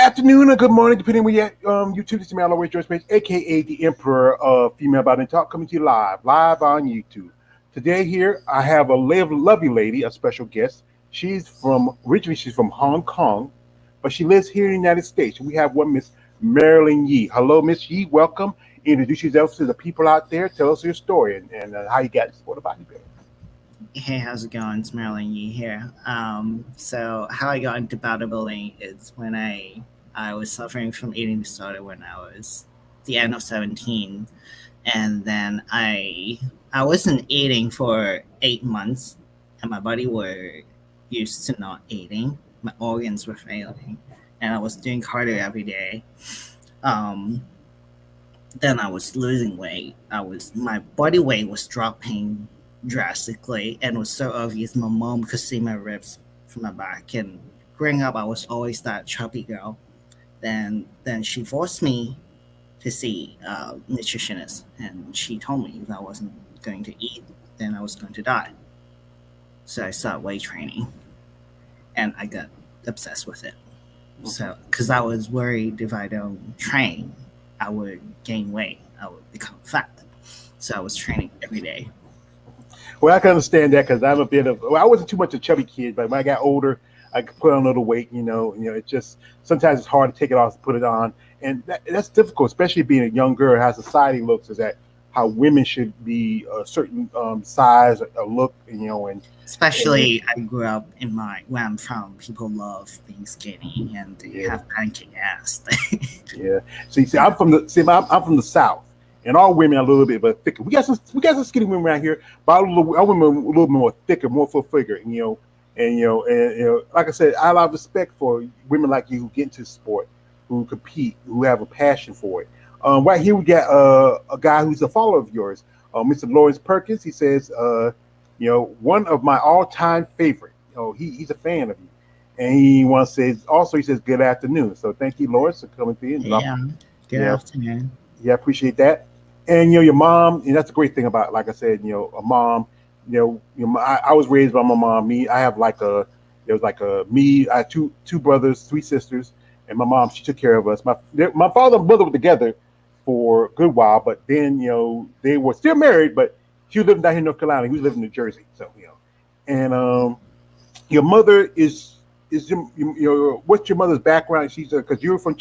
afternoon or good morning, depending where you're at. YouTube, this is me, always George Page, aka the Emperor of Female Body Talk, coming to you live on YouTube. Today here, I have a lovely lady, a special guest. Originally she's from Hong Kong, but she lives here in the United States. We have one Miss Marilyn Yee. Hello, Miss Yee. Welcome. Introduce yourself to the people out there. Tell us your story and how you got to support a bodybuilder. Hey, how's it going? It's Marilyn Yee here. So how I got into bodybuilding is when I was suffering from eating disorder when I was the end of 17, and then I wasn't eating for 8 months, and my body were used to not eating. My organs were failing, and I was doing cardio every day. Then I was losing weight. My body weight was dropping drastically, and it was so obvious. My mom could see my ribs from my back, and growing up I was always that chubby girl. Then she forced me to see a nutritionist, and she told me if I wasn't going to eat, then I was going to die. So I started weight training, and I got obsessed with it. So because I was worried if I don't train I would gain weight, I would become fat. So I was training every day. Well, I can understand that because I wasn't too much a chubby kid, but when I got older, I could put on a little weight. It's just sometimes it's hard to take it off, put it on, and that's difficult, especially being a young girl. How society looks is that how women should be a certain size, a look, and especially I grew up in where I'm from. People love being skinny and they have pancake ass. Yeah. See, I'm from the South. And all women are a little bit but thicker. We got some skinny women around here, but our women are a little more thicker, more full figure. And like I said, I have a lot of respect for women like you who get into sport, who compete, who have a passion for it. Right here we got a guy who's a follower of yours, Mr. Lawrence Perkins. He says, one of my all-time favorite. He's a fan of you, and he says good afternoon. So thank you, Lawrence, for coming through. Good afternoon. Yeah, I appreciate that. And your mom, and that's a great thing about, like I said, a mom. I was raised by my mom. I have me. I had two brothers, three sisters, and my mom. She took care of us. My father and mother were together for a good while, but then they were still married, but she was living down here in North Carolina. He was living in New Jersey. So and your mother is what's your mother's background? She's because you're from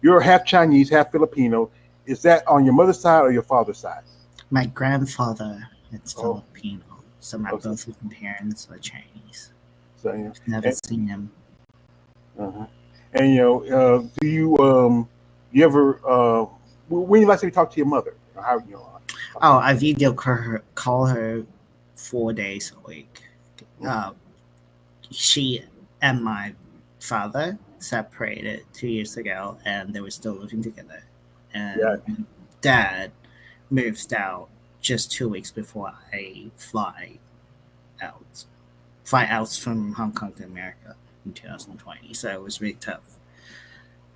you're half Chinese, half Filipino. Is that on your mother's side or your father's side? My grandfather is Filipino, so my both of my parents are Chinese. So I've never seen him. And do you ever when you last time you talk to your mother? How I video call her 4 days a week. She and my father separated 2 years ago, and they were still living together. And Dad moved out just 2 weeks before I fly out from Hong Kong to America in 2020. So it was really tough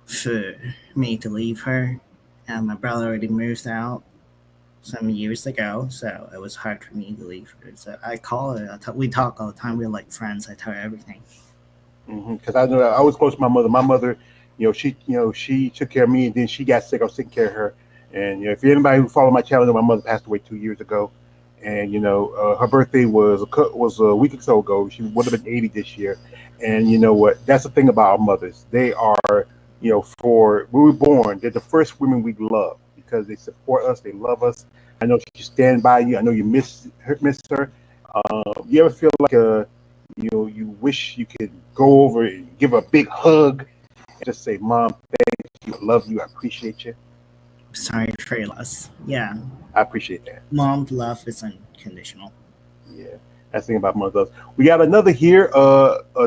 for me to leave her. And my brother already moved out some years ago, so it was hard for me to leave her. So I call her. We talk all the time. We're like friends. I tell her everything. Because I know I was close to my mother. My mother, she took care of me, and then she got sick. I was taking care of her. And if anybody who followed my channel, my mother passed away 2 years ago, and her birthday was a week or so ago. She would have been 80 this year. And you know what? That's the thing about our mothers. They are, for when we were born, they're the first women we love because they support us. They love us. I know she stand by you. I know you miss her. You ever feel like you wish you could go over and give her a big hug and just say, "Mom, thank you, I love you, I appreciate you." Sorry for your loss. Yeah, I appreciate that. Mom's love is unconditional. Yeah, that's the thing about mothers. We got another here,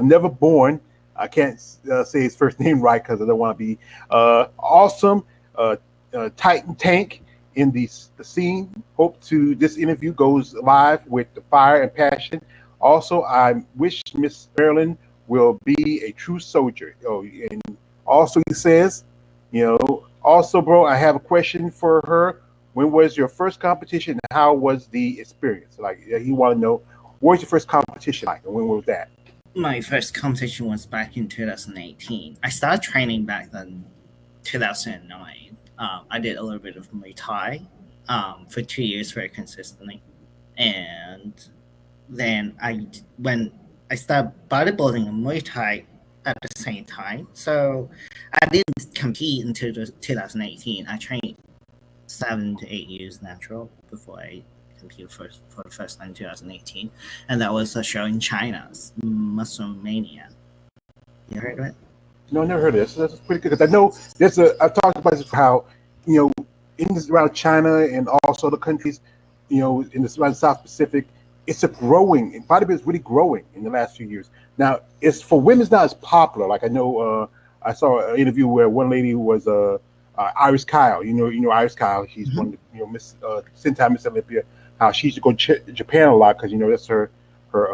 never born. I can't say his first name right because I don't want to be awesome. Titan Tank in the scene. Hope this interview goes live with the fire and passion. Also, I wish Miss Marilyn will be a true soldier. And also he says, also, bro, I have a question for her. When was your first competition? And how was the experience? Like, he want to know, what was your first competition like, and when was that? My first competition was back in 2018. I started training back then, 2009. I did a little bit of Muay Thai for 2 years very consistently, and then when I started bodybuilding and Muay Thai at the same time. So I didn't compete until 2018. I trained 7 to 8 years natural before I competed for the first time in 2018, and that was a show in China, Muscle Mania. You heard of it? No, I never heard of this. That's pretty good because I know there's a. I've talked about this how you know in this around China and also other countries, in this around South Pacific, it's a growing. Bodybuilding is really growing in the last few years. Now, it's for women, it's not as popular. Like I know, I saw an interview where one lady who was Iris Kyle. Iris Kyle. She's Mhm. one of the, Miss Sentai Miss Olympia. How she used to go to Japan a lot because that's her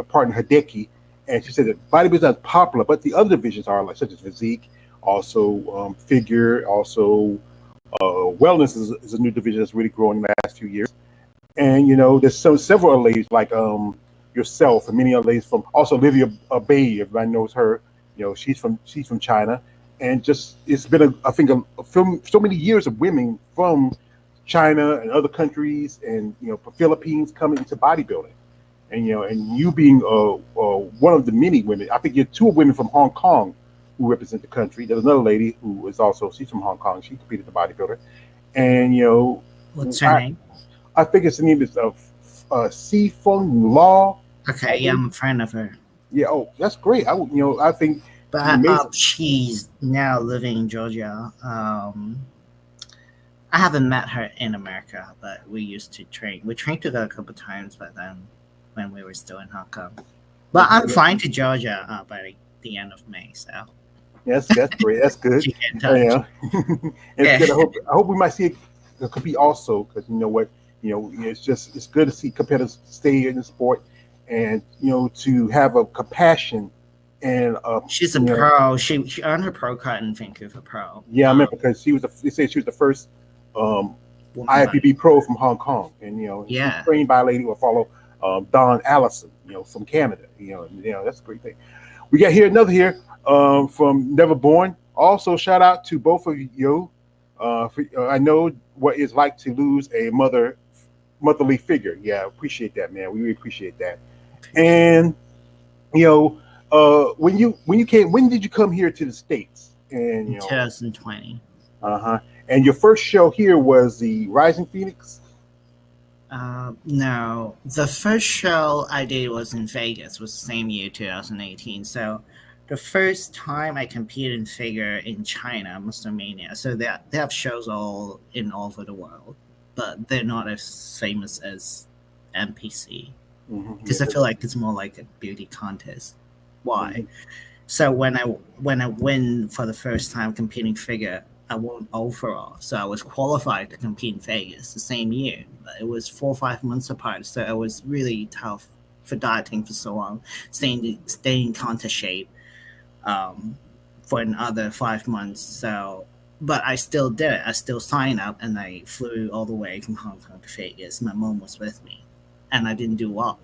partner Hideki, and she said that bodybuilding is not popular, but the other divisions are like such as physique, also figure, also wellness is a new division that's really growing in the last few years. And there's several other ladies like yourself and many other ladies from also Olivia Bay. Everybody knows her. She's from China, and just it's been I think a film so many years of women from China and other countries and Philippines coming into bodybuilding, and you being one of the many women. I think you're two women from Hong Kong who represent the country. There's another lady who is also she's from Hong Kong. She competed as a bodybuilder, and What's her I name? I think it's the name is Si Feng Law. I Okay, yeah, think. I'm a friend of her, Yeah. Oh, that's great. I think she's but amazing. she's now living in Georgia. I haven't met her in America, but we used to train. We trained together a couple times, but then when we were still in Hong Kong. But I'm Okay. flying to Georgia by the end of May, so That's great. That's good. keep in touch. Yeah. It's Yeah, good. I hope we might see it compete also because you know what it's good to see competitors stay in the sport and to have a compassion and she's a you know pro. She earned her pro card in Vancouver Pro. yeah I remember because they said she was the first um, Woman body. IFBB pro from Hong Kong, and she's Yeah, trained by a lady who will follow Don Allison, from Canada. That's a great thing. We got here another here from Neverborn. Also, shout out to both of you. I know what it's like to lose a motherly figure. Yeah, appreciate that, man. We really appreciate that. appreciate And when you came, when did you come here to the States? And in 2020. uh-huh. And your first show here was the Rising Phoenix. No, the first show I did was in Vegas, was the same year, 2018. So the first time I competed in figure in China, Muscle Mania. So they have shows all over the world, but they're not as famous as NPC because I Yes. feel like it's more like a beauty contest. Why? Mhm. So when I win for the first time competing figure, I won overall. So I was qualified to compete in Vegas the same year. But it was 4 or 5 months apart. So it was really tough for dieting for so long, staying in contest shape um, for another 5 months. So, but I still did it. I still signed up and I flew all the way from Hong Kong to Vegas. My mom was with me, and I didn't do well.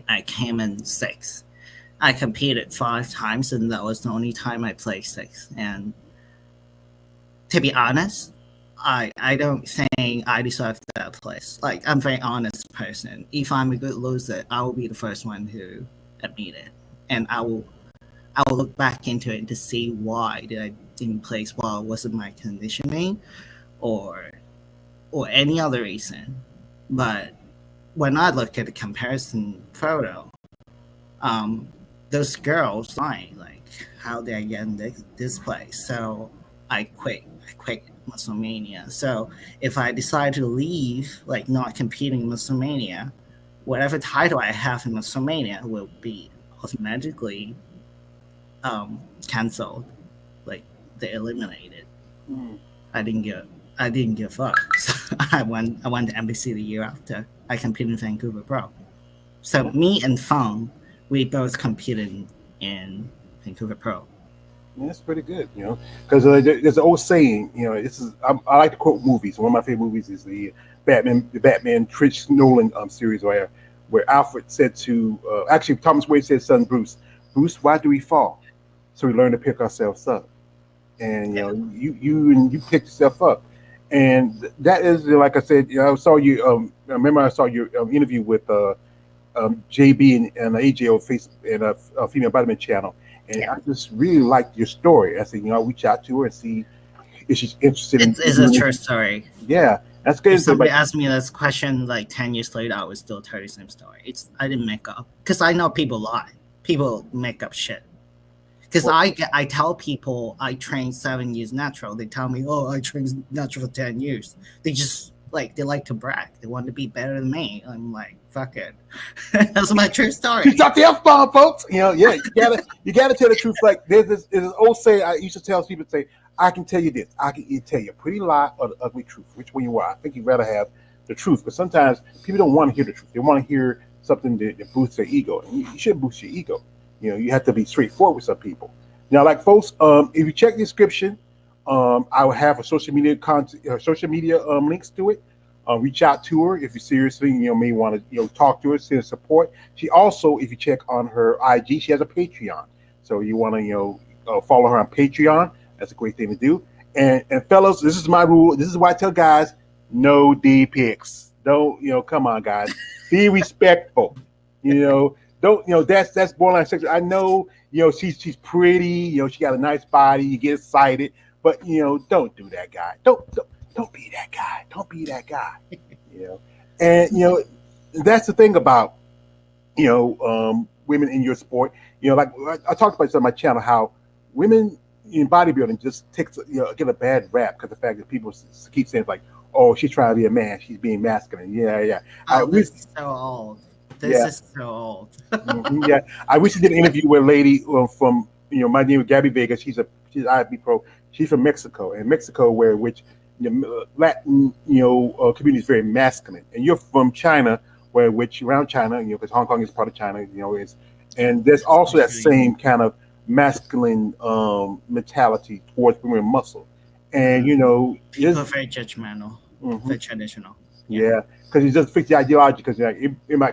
I came in sixth. I competed 5 times, and that was the only time I placed sixth. And to be honest, I don't think I deserve that place. Like, I'm a very honest person. If I'm a good loser, I will be the first one who admit it, and I will look back into it to see why did I didn't place well. Was it my conditioning, or any other reason? But when I look at the comparison photo, um, those girls like, how did I get in this place? So I quit. I quit Musclemania. So if I decide to leave, like not competing in Musclemania, whatever title I have in Musclemania will be automatically cancelled. Like, they eliminated. Mm. I didn't give. I didn't give up. So I went to NPC the year after. I competed in Vancouver Pro. So me and Fong, we both competed in Vancouver Pro. Yeah, that's pretty good, because there's an old saying, this is I like to quote movies. One of my favorite movies is the Batman Trish Nolan series where Alfred said to actually Thomas Wayne said to son Bruce, Bruce, why do we fall? So we learn to pick ourselves up. And Yeah. you pick yourself up. And that is, like I said, I saw you. I remember I saw your interview with JB and AJ on Facebook and a female bodyman channel, and Yeah. I just really liked your story. I said, I'll reach out to her and see if she's interested in. It's a true story. Yeah, that's If good. So, somebody like, asked me this question like 10 years later, I would still tell the same story. I didn't make up because I know people lie. People make up shit. Because well, I tell people I trained 7 years natural. They tell me, oh, I trained natural for 10 years. They just they like to brag. They want to be better than me. I'm like, fuck it. That's my true she story. dropped the F bomb, folks. Yeah, you gotta tell the truth. Like there's this old saying I used to tell people, say, I can tell you this, I can either tell you a pretty lie or the ugly truth. Which one you are? I think you'd rather have the truth, but sometimes people don't want to hear the truth. They want to hear something that boosts their ego. And you shouldn't boost your ego. You have to be straightforward with some people. Now, like folks, if you check the description, I will have a social media content, social media links to it. Reach out to her if you seriously, may want to, talk to her, send support. She also, if you check on her IG, she has a Patreon. So you want to, follow her on Patreon. That's a great thing to do. And fellas, this is my rule. This is why I tell guys, no D pics. Don't, come on, guys, be respectful. Don't, that's borderline sexual. I know, she's pretty. She got a nice body. You get excited, but don't do that, guy. Don't be that guy. Don't be that guy. You know, and that's the thing about women in your sport. Like I talked about this on my channel, how women in bodybuilding just takes get a bad rap because the fact that people keep saying like, oh, she's trying to be a man, she's being masculine. Yeah, yeah. Oh, this is so old. This Yeah. is so old. Yeah, I recently did an interview with a lady from my name is Gabby Vega. She's IFB pro. She's from Mexico, and Mexico, which Latin community is very masculine, and you're from China, which around China, because Hong Kong is part of China, is, and there's also that same kind of masculine mentality towards women muscle, and People are very judgmental, Mhm. very traditional. Yeah, because it doesn't fit the ideology. Because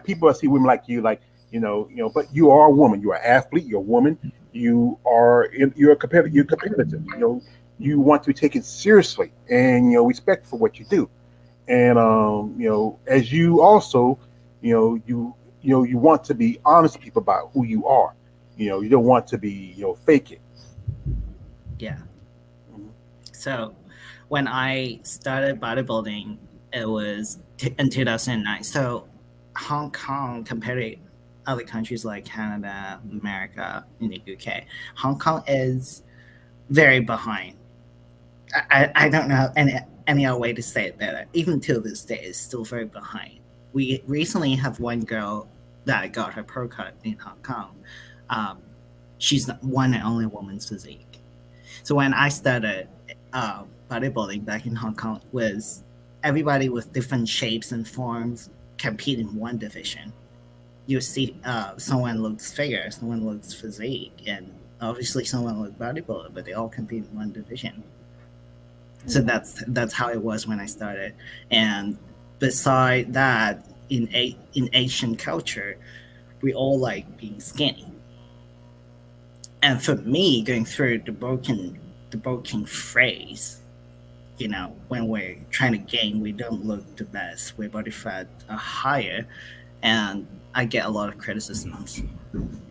people see women like you, like but you are a woman. You're an athlete. You're a woman. You're a competitor. You're competitive. You want to be taken seriously and respect for what you do. And as you also, you want to be honest with people about who you are. You don't want to be fake it. Yeah. Mhm. So when I started bodybuilding, it was in 2009. So Hong Kong, compared to other countries like Canada, America, and the UK, Hong Kong is very behind. I don't know any other way to say it better. Even till this day, it's still very behind. We recently have one girl that got her pro cut in Hong Kong. Um, she's the one and only woman's physique. So when I started bodybuilding back in Hong Kong, was everybody with different shapes and forms compete in one division. You see, someone looks figure, someone looks physique, and obviously someone looks bodybuilder, but they all compete in one division. So that's how it was when I started. And beside that, in Asian culture, we all like being skinny. And for me, going through the broken phrase, when we're trying to gain, we don't look the best. We're body fat are higher, and I get a lot of criticisms.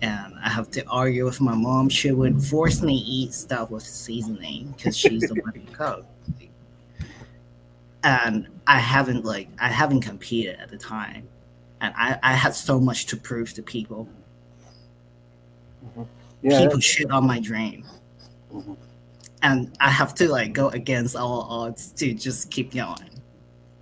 And I have to argue with my mom. She would force me to eat stuff with seasoning because she's the one who cooked. And I haven't competed at the time, and I had so much to prove to people. Mhm. Yeah. People shit on my dream, Mhm. and I have to go against all odds to just keep going.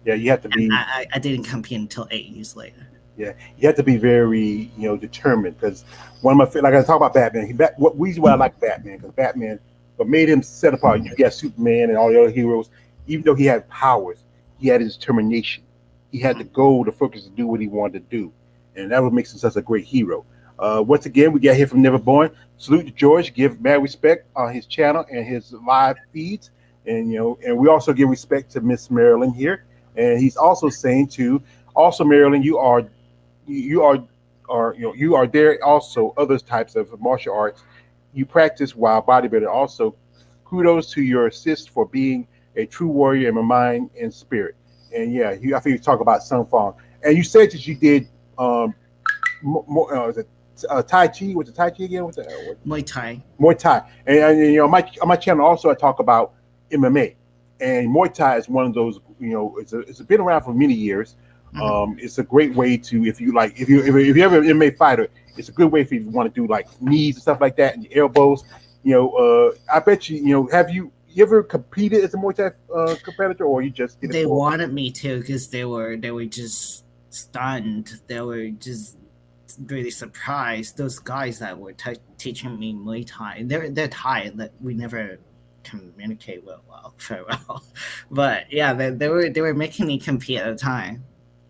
Yeah, you have to And be. I didn't compete until 8 years later. Yeah, you have to be very, determined. Because one of my, like I talk about Batman. What reason why I like Batman? Because Batman, what made him set apart. You got Superman and all the other heroes. Even though he had powers, he had his determination. He had the goal, the focus to do what he wanted to do, and that what makes him such a great hero. Once again, we got here from Neverborn. Salute to George. Give mad respect on his channel and his live feeds, and we also give respect to Miss Marilyn here. And he's also saying to, also Marilyn, you are are you are there also other types of martial arts you practice while bodybuilding. Also, kudos to your assist for being a true warrior in my mind and spirit. And yeah, I think you talk about Sun Fong, and you said that you did um was it Tai Chi? Was it Tai Chi again? What Muay Thai. Muay Thai, and on my channel also I talk about MMA, and Muay Thai is one of those it's been around for many years. Mhm. It's a great way to if you like if you ever an MMA fighter, it's a good way for you to want to do like knees and stuff like that and your elbows. I bet have you ever competed as a Muay Thai competitor, or you just did it They for? wanted me to because they were just stunned. They were just really surprised. Those guys that were teaching me Muay Thai, they're Thai that we never communicate very well. But yeah, they were making me compete at the time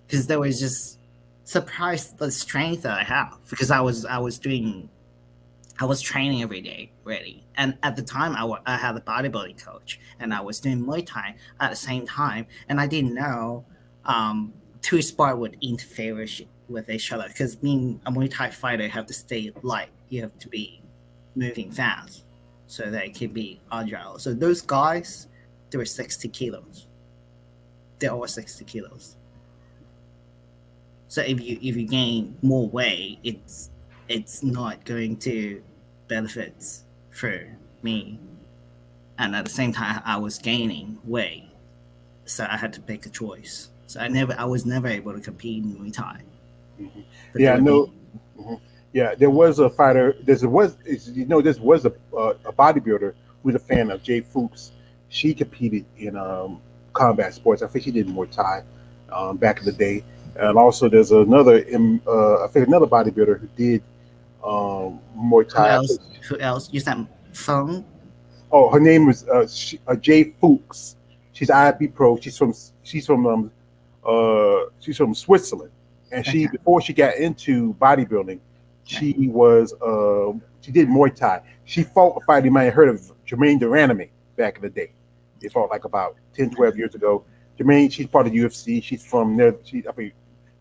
because they was just surprised the strength that I have because I was training every day already. And at the time, I had a bodybuilding coach and I was doing Muay Thai at the same time. And I didn't know two sport would interfere with each other because being a Muay Thai fighter, you have to stay light. You have to be moving fast so that it can be agile. So those guys, they were 60 kilos. They're over 60 kilos. So if you gain more weight, it's not going to benefits for me. And at the same time, I was gaining weight, so I had to make a choice. So I was never able to compete in Muay Thai. Mhm. But they Yeah, were no. being Mhm. Yeah, there was a fighter. This was a bodybuilder who's a fan of Jay Fuchs. She competed in combat sports. I think she did Muay Thai back in the day. And also, there's I think another bodybuilder who did Muay who Thai. I else? think, Who else? Use that phone? oh, her name was Jay Fuchs. She's IFB pro. She's from Switzerland, and Okay, before she got into bodybuilding, right. she did Muay Thai. She fought a fight you might have heard of Jermaine Duraname back in the day. They fought like about 10, 12 years ago. Jermaine, she's part of UFC. She's from there. I think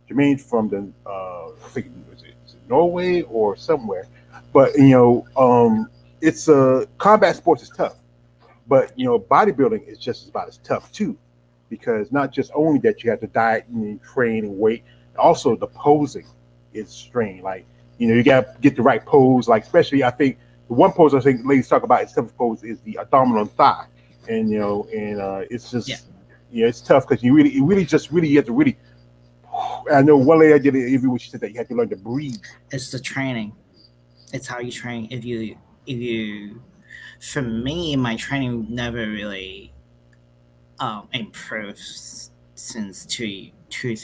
Jermaine's from I think is it Norway or somewhere. But it's combat sports is tough. But bodybuilding is just about as tough too, because not just only that you have to diet and train and weight, also the posing is strained. Like you got to get the right pose. Like especially, I think the one pose I think ladies talk about is tough pose is the abdominal thigh, and it's Yeah, just it's tough because you really just really you have to really. I know one lady I did an interview where she said that you have to learn to breathe. it's the training. It's how you train. If you, for me, my training never really improved since 3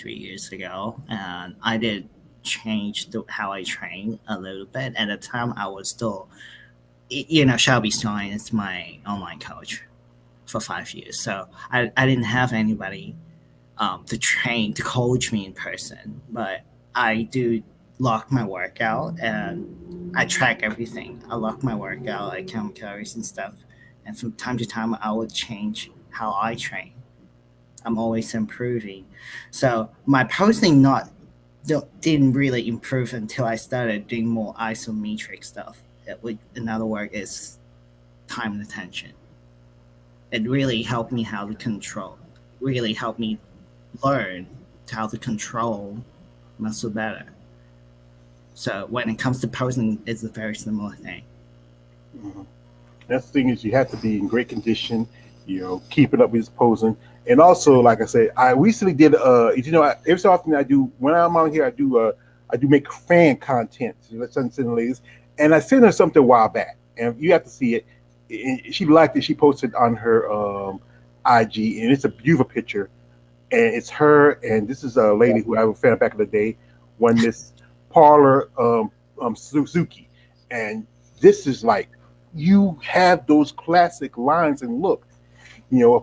years ago, and I did change how I train a little bit. At the time, I was still, Shelby Stein is my online coach for 5 years, so I didn't have anybody to coach me in person, but I do log my workout and I track everything. I log my workout, I count calories and stuff, and from time to time, I would change how I train. I'm always improving. So my posting not didn't really improve until I started doing more isometric stuff. Which, in other words, is time and attention. It really helped me how to control. Really helped me learn how to control muscle better. So when it comes to posing, it's a very similar thing. Mhm. That's the thing is you have to be in great condition, keeping up with his posing. And also, like I said, I recently did every so often I do when I'm on here I do make fan content. So let's send the ladies. And I sent her something a while back. And you have to see it. She liked it. She posted on her IG and it's a beautiful picture. And it's her and this is a lady who I was a fan of back in the day, one Miss Parlor Suzuki. And this is like you have those classic lines and look.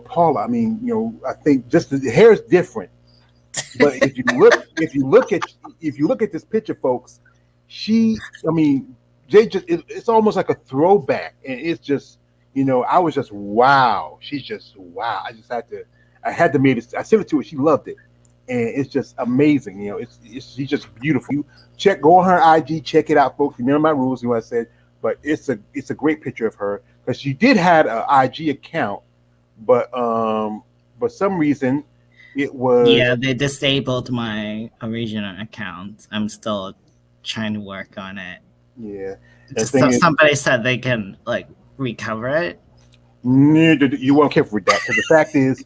Paula. I mean, I think just the hair is different, but if you look at this picture, folks, I mean, it's almost like a throwback, and it's just, I was just wow. She's just wow. I had to make it. I sent it to her. She loved it. and it's just amazing. She's just beautiful. You go on her IG, check it out, folks. Remember my rules, what I said, but it's a great picture of her because she did had an IG account, but some reason it was Yeah, they disabled my original account. I'm still trying to work on it. yeah. And the So thing is, somebody said they can like recover it. you won't care for that because the fact is,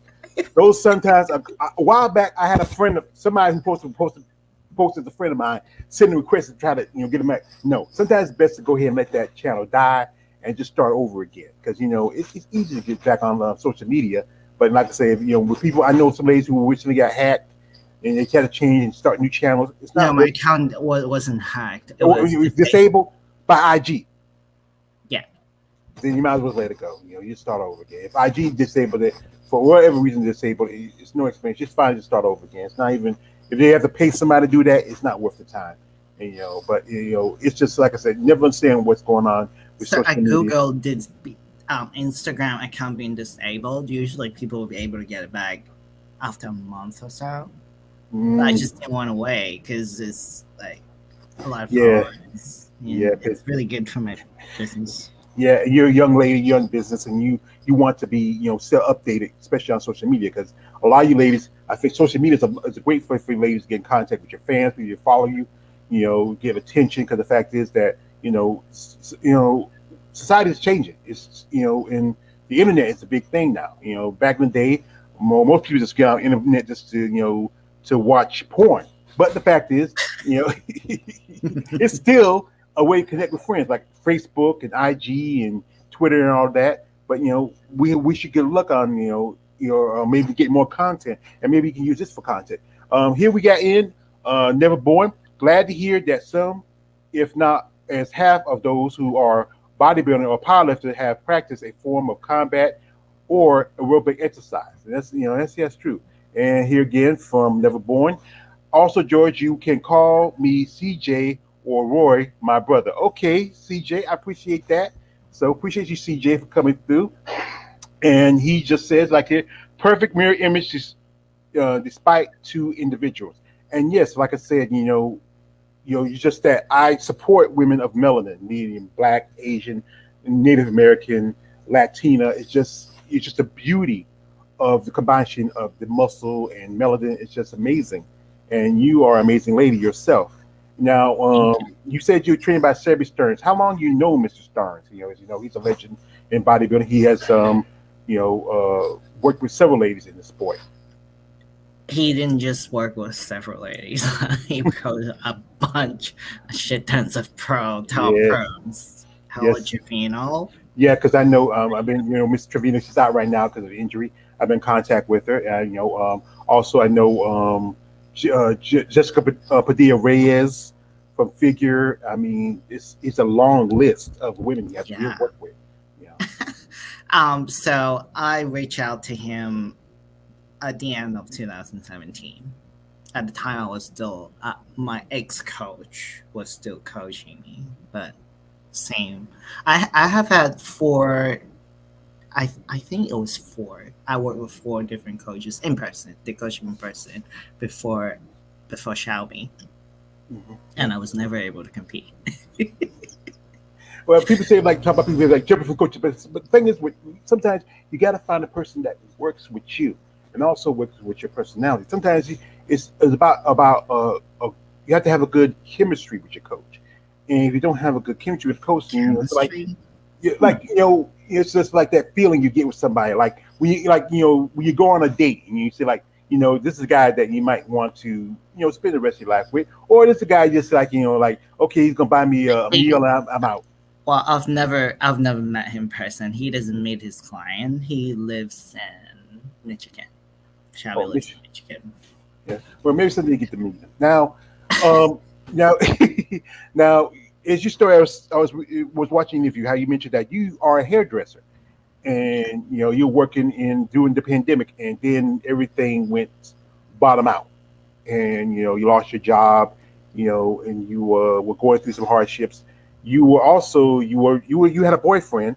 those sometimes a while back I had a friend of somebody who posted a friend of mine sending requests to try to get them back. No, sometimes it's best to go ahead and let that channel die and just start over again because it's easy to get back on social media. But like I say, with people, I know some ladies who recently got hacked and they try to change and start new channels. It's No, not my account wasn't hacked. It was disabled by IG. Yeah. Then you might as well let it go. You start over again. If IG disabled it for whatever reason, disabled it, it's no expense. Just fine to start over again. It's not even if they have to pay somebody to do that. It's not worth the time. And, but it's just like I said, never understand what's going on with so social I media. googled did Instagram account being disabled. Usually people will be able to get it back after a month or so. But I just didn't want to wait because it's like a lot of followers. Yeah, it's really good for my business. Yeah, you're a young lady, young business, and you want to be still updated, especially on social media, because a lot of you ladies, I think social media is a great way for ladies to get in contact with your fans, people to follow you, give attention. Because the fact is that society is changing. It's and the internet is a big thing now. Back in the day, most people just get on the internet just to watch porn. But the fact is, it's still a way to connect with friends like Facebook and IG and Twitter and all that. But we should get a look on maybe get more content, and maybe you can use this for content. Here we got Never Born. Glad to hear that some, if not as half of those who are bodybuilding or powerlifters have practiced a form of combat or aerobic exercise. And that's true. And here again from Never Born. Also, George, you can call me CJ or Roy, my brother. Okay, CJ, I appreciate that. So appreciate you, CJ, for coming through. And he just says like here, perfect mirror image despite two individuals. And yes, like I said, it's just that I support women of melanin, meaning Black, Asian, Native American, Latina. It's just a beauty of the combination of the muscle and melanin. It's just amazing. And you are an amazing lady yourself. Now, you said you were trained by Sebi Stearns. How long you know Mr. Stearns? As he's a legend in bodybuilding. He has, worked with several ladies in the sport. He didn't just work with several ladies. He coached a shit tons of top pros. How would you feel? Yeah, because I know I've been, Miss Trevino, she's out right now because of injury. I've been in contact with her. Also I know Jessica Padilla Reyes from Figure. I mean, it's a long list of women you have to work with. Yeah. So I reached out to him at the end of 2017. At the time, I was still my ex-coach was still coaching me, but same. I have had four. I think it was four. I worked with four different coaches in person. They coached me in person before Shelby, and I was never able to compete. Well, people say talk about people like jumping from coaches, but the thing is, sometimes you got to find a person that works with you and also works with your personality. Sometimes it's about you have to have a good chemistry with your coach, and if you don't have a good chemistry with coach, it's just like that feeling you get with somebody. Like when you go on a date and you say this is a guy that you might want to spend the rest of your life with, or this is a guy just okay, he's gonna buy me a meal and I'm out. Well, I've never met him in person. He doesn't meet his client. He lives in Michigan. Shelby lives in Michigan. Yeah. Well, maybe someday you get to meet him. Now, now, as you story, I was watching you how you mentioned that you are a hairdresser, and you're working in during the pandemic, and then everything went bottom out, and you lost your job, and you were going through some hardships. You were also you had a boyfriend,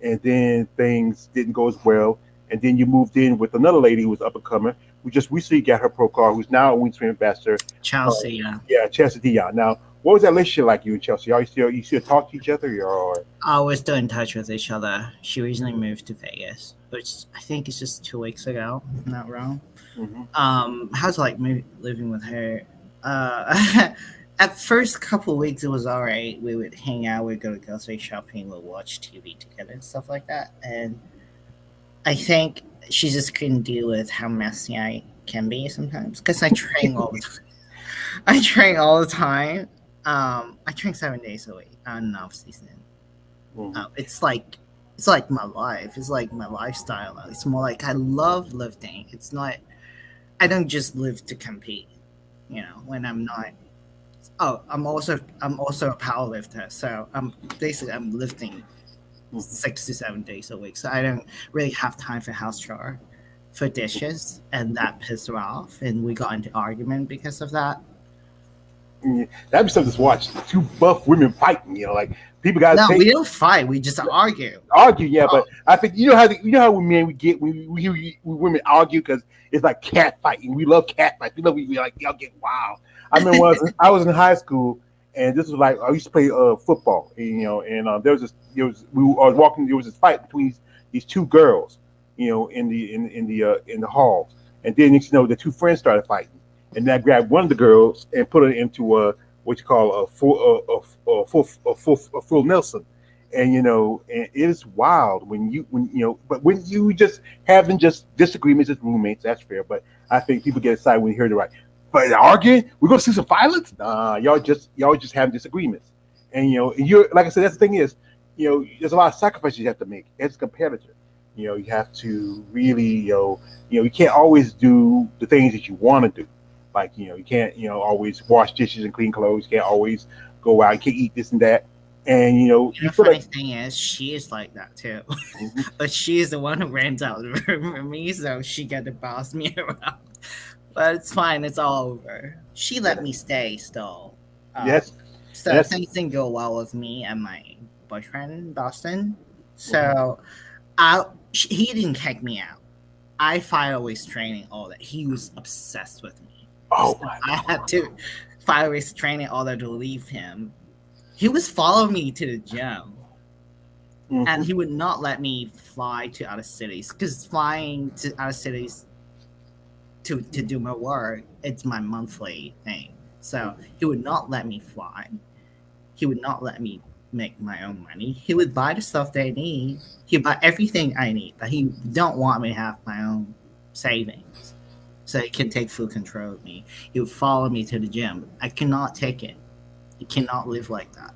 and then things didn't go as well, and then you moved in with another lady who was up and coming, who just recently got her pro card, who's now a Winstream ambassador. Chelsea, yeah. Yeah, Chelsea Dion. Now, what was that relationship like, you and Chelsea? Are you still talk to each other, or? We're still in touch with each other. She recently moved to Vegas, which I think is just 2 weeks ago. If I'm not wrong. How's it like living with her? At first couple of weeks it was all right. We would hang out, we'd go to grocery shopping, we'd watch TV together and stuff like that. And I think she just couldn't deal with how messy I can be sometimes because I train all the time. I train all the time. I train 7 days a week on off season. It's like my life. It's like my lifestyle. It's more like I love lifting. It's not. I don't just live to compete. When I'm not. Oh, I'm also a power lifter. So I'm lifting 6 to 7 days a week. So I don't really have time for house chore, for dishes, and that pissed her off, and we got into argument because of that. That'd be something to watch. Two buff women fighting, like people got. No, we don't fight. We just argue. Argue, yeah, but I think you know how we men we get we hear women argue because it's like cat fighting. We love cat fights. We love like y'all get wild. I remember when I was in high school, and this was like I used to play football, and there was this fight between these two girls, in the halls, and then the two friends started fighting. And then I grabbed one of the girls and put her into what you call a full Nelson, and and it is wild but when you just having just disagreements as roommates, that's fair. But I think people get excited when you hear the right. But arguing, we're gonna see some violence. Nah, y'all just having disagreements, and you're like I said. That's the thing is, there's a lot of sacrifices you have to make as a competitor. You have to really, you can't always do the things that you want to do. Like, you can't, always wash dishes and clean clothes. You can't always go out. You can't eat this and that. And, the funny thing is, she is like that too. But she is the one who rents out the room for me, so she got to boss me around. But it's fine. It's all over. She let me stay still. Yes. So things didn't go well with me and my boyfriend in Boston. So he didn't kick me out. I fired away training all that. He was obsessed with me. Oh, so I had to fire away training all that to leave him. He was following me to the gym, and he would not let me fly to other cities because flying to other cities to do my work, it's my monthly thing. So he would not let me fly. He would not let me make my own money. He would buy the stuff they need. He would buy everything I need, but he don't want me to have my own savings. So he can take full control of me. He would follow me to the gym. I cannot take it. You cannot live like that.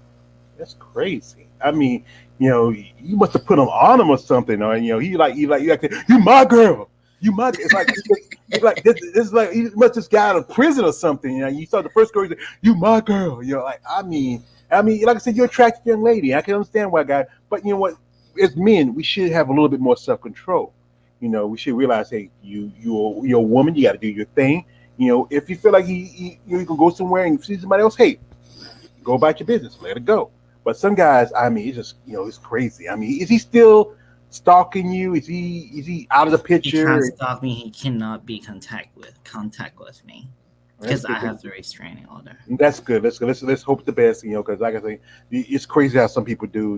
That's crazy. I mean, you must have put him on him or something, or you my girl. You my. It's like this is like he must just got out of prison or something. You saw the first girl. Said, you my girl. I mean, like I said, you're an attractive young lady. I can understand why, guy. But you know what? As men, we should have a little bit more self-control. We should realize, hey, you're a woman. You got to do your thing. If you feel like you can go somewhere and see somebody else, hey, go about your business. Let it go. But some guys, I mean, it's just it's crazy. I mean, is he still stalking you? Is he out of the picture? He can't stalk me. He cannot be contact with me because I have the restraining order. That's good. Let's hope the best. Because like I say, it's crazy how some people do.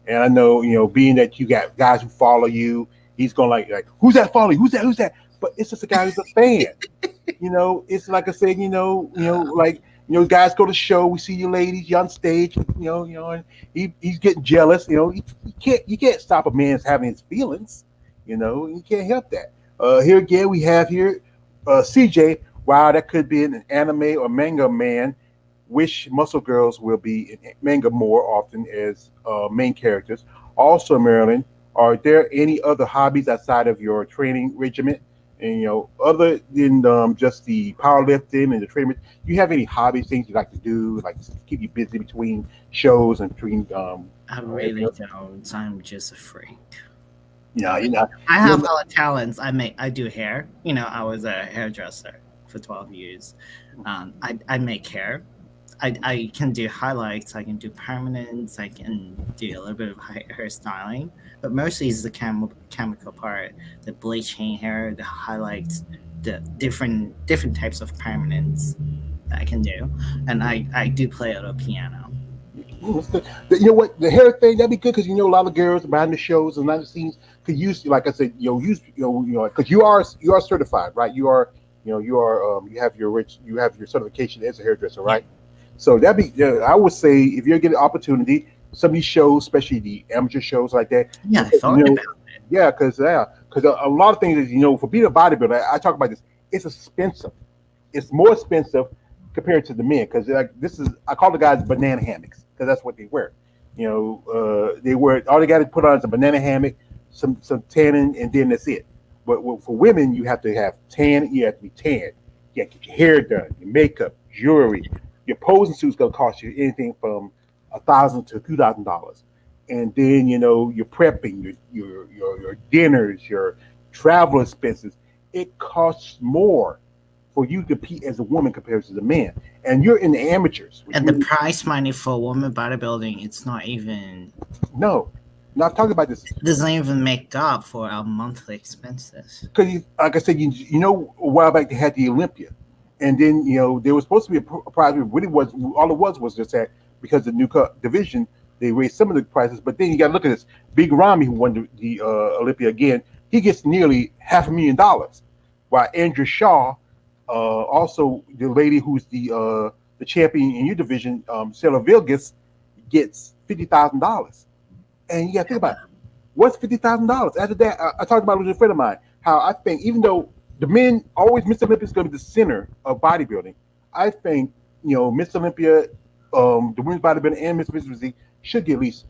And I know being that you got guys who follow you. He's going like, who's that following? Who's that? But it's just a guy who's a fan. It's like I said, guys go to show. We see you ladies, you on stage, and he's getting jealous. You can't stop a man's having his feelings. You can't help that. Here again, we have here CJ. Wow, that could be an anime or manga man. Wish Muscle Girls will be in manga more often as main characters. Also, Marilyn. Are there any other hobbies outside of your training regimen? And other than just the powerlifting and the training, do you have any hobbies, things you like to do, like to keep you busy between shows and between? I really don't. I'm just a freak. Yeah, I have a lot of talents. I do hair. I was a hairdresser for 12 years. I make hair. I can do highlights, I can do permanents, I can do a little bit of hairstyling, but mostly is the chemical part, the bleaching hair, the highlights, the different types of permanents that I can do, and I do play a little piano. What's you know what, the hair thing that'd be good because you know a lot of girls behind the shows and behind the scenes could use, like I said, because you are certified, right? You are, you have your certification as a hairdresser, Yeah, right? So that'd be, I would say, if you're getting an opportunity, some of these shows, especially the amateur shows like that, yeah, I because thought about it. because a lot of things is, for being a bodybuilder, I talk about this. It's expensive. It's more expensive compared to the men because like this is, I call the guys banana hammocks because that's what they wear. They wear, all they got to put on is a banana hammock, some tanning, and then that's it. But for women, you have to have tan. You have to be tan. You have to get your hair done, your makeup, jewelry. Your posing suit's gonna cost you anything from $1,000 to $2,000, and then your prepping, your dinners, your travel expenses. It costs more for you to compete as a woman compared to the man, and you're in the amateurs, which And the means price money for women bodybuilding, it's not even no, not talking about this doesn't even make up for our monthly expenses. because, like I said, a while back they had the Olympia, and then there was supposed to be a prize. It really was, all it was just that because the new division they raised some of the prices, but then you got to look at this. Big Ramy, who won the Olympia again, he gets nearly $500,000, while Andrew Shaw, also the lady who's the champion in your division, Sarah Vilgas, gets $50,000. And you got to think about it. What's $50,000? After that, I talked about it with a friend of mine. How I think even though the men always Mr. Olympia is going to be the center of bodybuilding, I think Mr. Olympia, the women's bodybuilding and Miss Physique should get at least,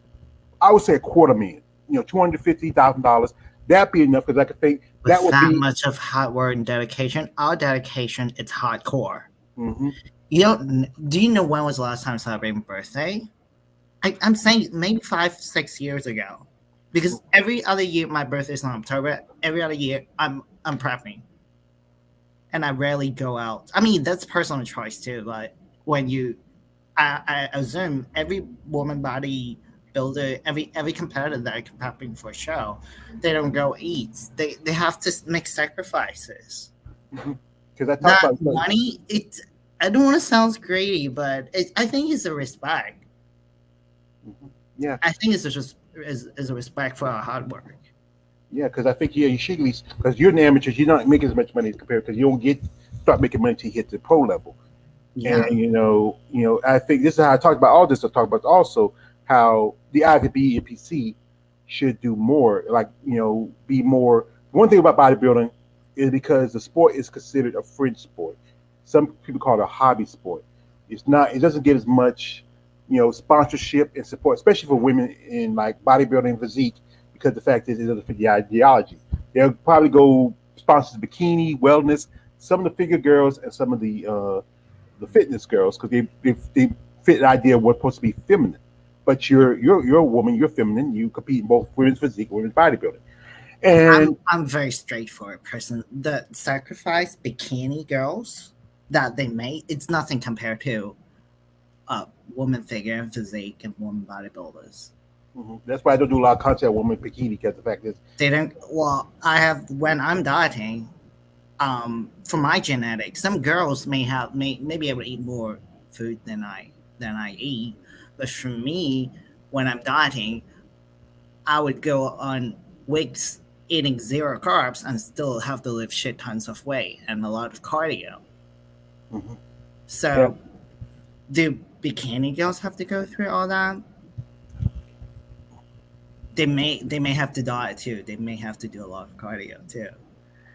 I would say, a quarter million. $250,000. That'd be enough because I could think that With would that be. much of hard work and dedication, our dedication, it's hardcore. Hmm. You don't do you know when was the last time I celebrated my birthday? I'm saying maybe 5, 6 years ago. Because every other year my birthday is in October. Every other year I'm prepping. And I rarely go out. I mean that's personal choice too, but when you I assume every woman body builder, every competitor that are prepping for a show, they don't go eat. They have to make sacrifices. Because I talked That about it. money, it I don't want to sound greedy, but I think it's a respect. Mhm. Yeah, I think it's just is a respect for our hard work. yeah, because I think, you should at least, because you're an amateur, you're not making as much money as compared, because you don't start making money until you hit the pro level. And Yeah, I think this is how I talked about all this. I talked about also how the IVB NPC should do more, like be more. One thing about bodybuilding is because the sport is considered a fringe sport. Some people call it a hobby sport. It's not. It doesn't get as much, sponsorship and support, especially for women in like bodybuilding and physique, because the fact is it doesn't fit the ideology. They'll probably go sponsor bikini, wellness, some of the figure girls, and some of the fitness girls because they fit the idea of what's supposed to be feminine. But you're a woman, you're feminine. You compete in both women's physique, women's bodybuilding, and I'm very straightforward person. The sacrifice bikini girls that they make, it's nothing compared to woman figure and physique and woman bodybuilders. that's why I don't do a lot of content on women bikini because the fact is, They don't. Well, I have when I'm dieting. For my genetics, some girls may be able to eat more food than I eat, but for me, when I'm dieting, I would go on weeks eating zero carbs and still have to lift shit tons of weight and a lot of cardio. mhm, yeah, So, do bikini girls have to go through all that? They may have to diet too. They may have to do a lot of cardio too.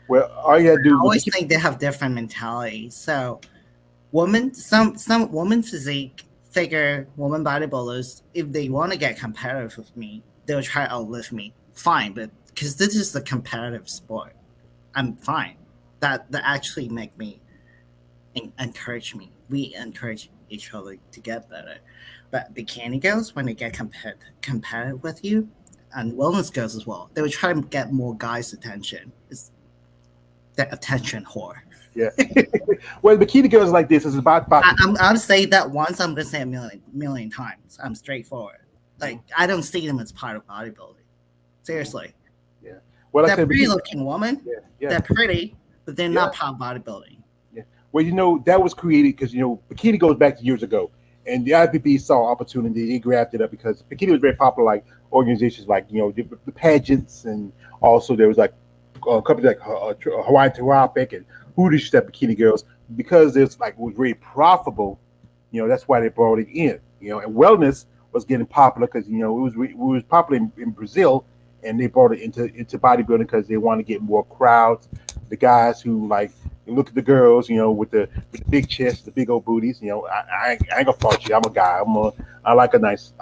well, all you gotta do I with always think they have different mentalities. So some woman physique figure woman bodybuilders, if they want to get competitive with me, they'll try to outlift me. Fine, but because this is a competitive sport, I'm fine. That actually make me encourage me. We encourage each other to get better. But bikini girls, when they get competitive with you, and wellness girls as well, they would try to get more guys' attention. the attention whore. Yeah. Well, bikini girls like this is about I'm saying that once. I'm gonna say a million times. I'm straightforward. Like I don't see them as part of bodybuilding. Seriously, yeah. Well, like I they're said, pretty bikini, looking woman. yeah, yeah, They're pretty, but they're yeah. not part of bodybuilding. Yeah. Well, that was created because bikini goes back to years ago, and the IPP saw opportunity. They grabbed it up because bikini was very popular, like organizations like the pageants, and also there was like companies like Hawaiian Tropic and Hooters that bikini girls because it's like it was very profitable. That's why they brought it in. And wellness was getting popular because it was popular in Brazil, and they brought it into bodybuilding because they want to get more crowds. The guys who like look at the girls, with the big chests, the big old booties. I ain't gonna fault you. I'm a guy. I like a nice